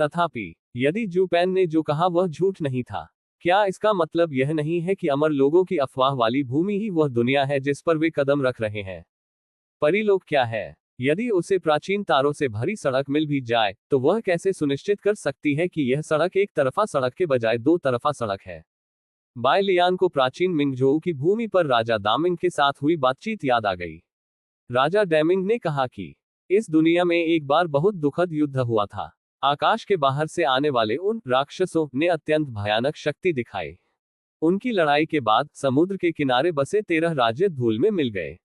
तथापि यदि जू पेन ने जो कहा वह झूठ नहीं था, क्या इसका मतलब यह नहीं है कि अमर लोगों की अफवाह वाली भूमि ही वह दुनिया है जिस पर वे कदम रख रहे हैं? परिलोक क्या है? यदि उसे प्राचीन तारों से भरी सड़क मिल भी जाए, तो वह कैसे सुनिश्चित कर सकती है कि यह सड़क एक तरफा सड़क के बजाय दो तरफा सड़क है? बायलियान को प्राचीन मिंगझोऊ की भूमि पर राजा दामिंग के साथ हुई बातचीत याद आ गई। राजा डैमिंग ने कहा कि इस दुनिया में एक बार बहुत दुखद युद्ध हुआ था। आकाश के बाहर से आने वाले उन राक्षसों ने अत्यंत भयानक शक्ति दिखाई। उनकी लड़ाई के बाद समुद्र के किनारे बसे 13 राज्य धूल में मिल गए।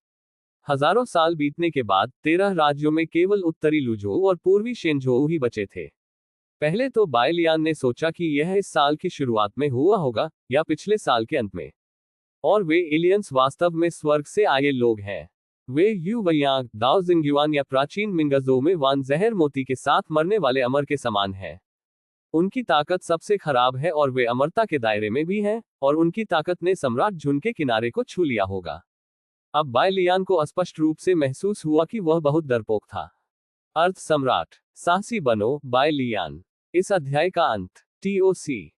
हजारों साल बीतने के बाद 13 राज्यों में केवल उत्तरी लुझोउ और पूर्वी शेनझोउ ही बचे थे। पहले तो बायलियान ने सोचा कि यह इस साल की शुरुआत में हुआ होगा या पिछले साल के अंत में, और वे एलियंस वास्तव में स्वर्ग से आए लोग हैं। वे यू वयांग दाओ जिंगयुआन या प्राचीन मिंगजो में वान जहर मोती के साथ मरने वाले अमर के समान हैं। उनकी ताकत सबसे खराब है और वे अमरता के दायरे में भी हैं, और उनकी ताकत ने सम्राट झुन के किनारे को छू लिया होगा। अब बायलियान को स्पष्ट रूप से महसूस हुआ कि वह बहुत डरपोक था। अर्थ सम्राट, साहसी बनो बायलियान। इस अध्याय का अंत। TOC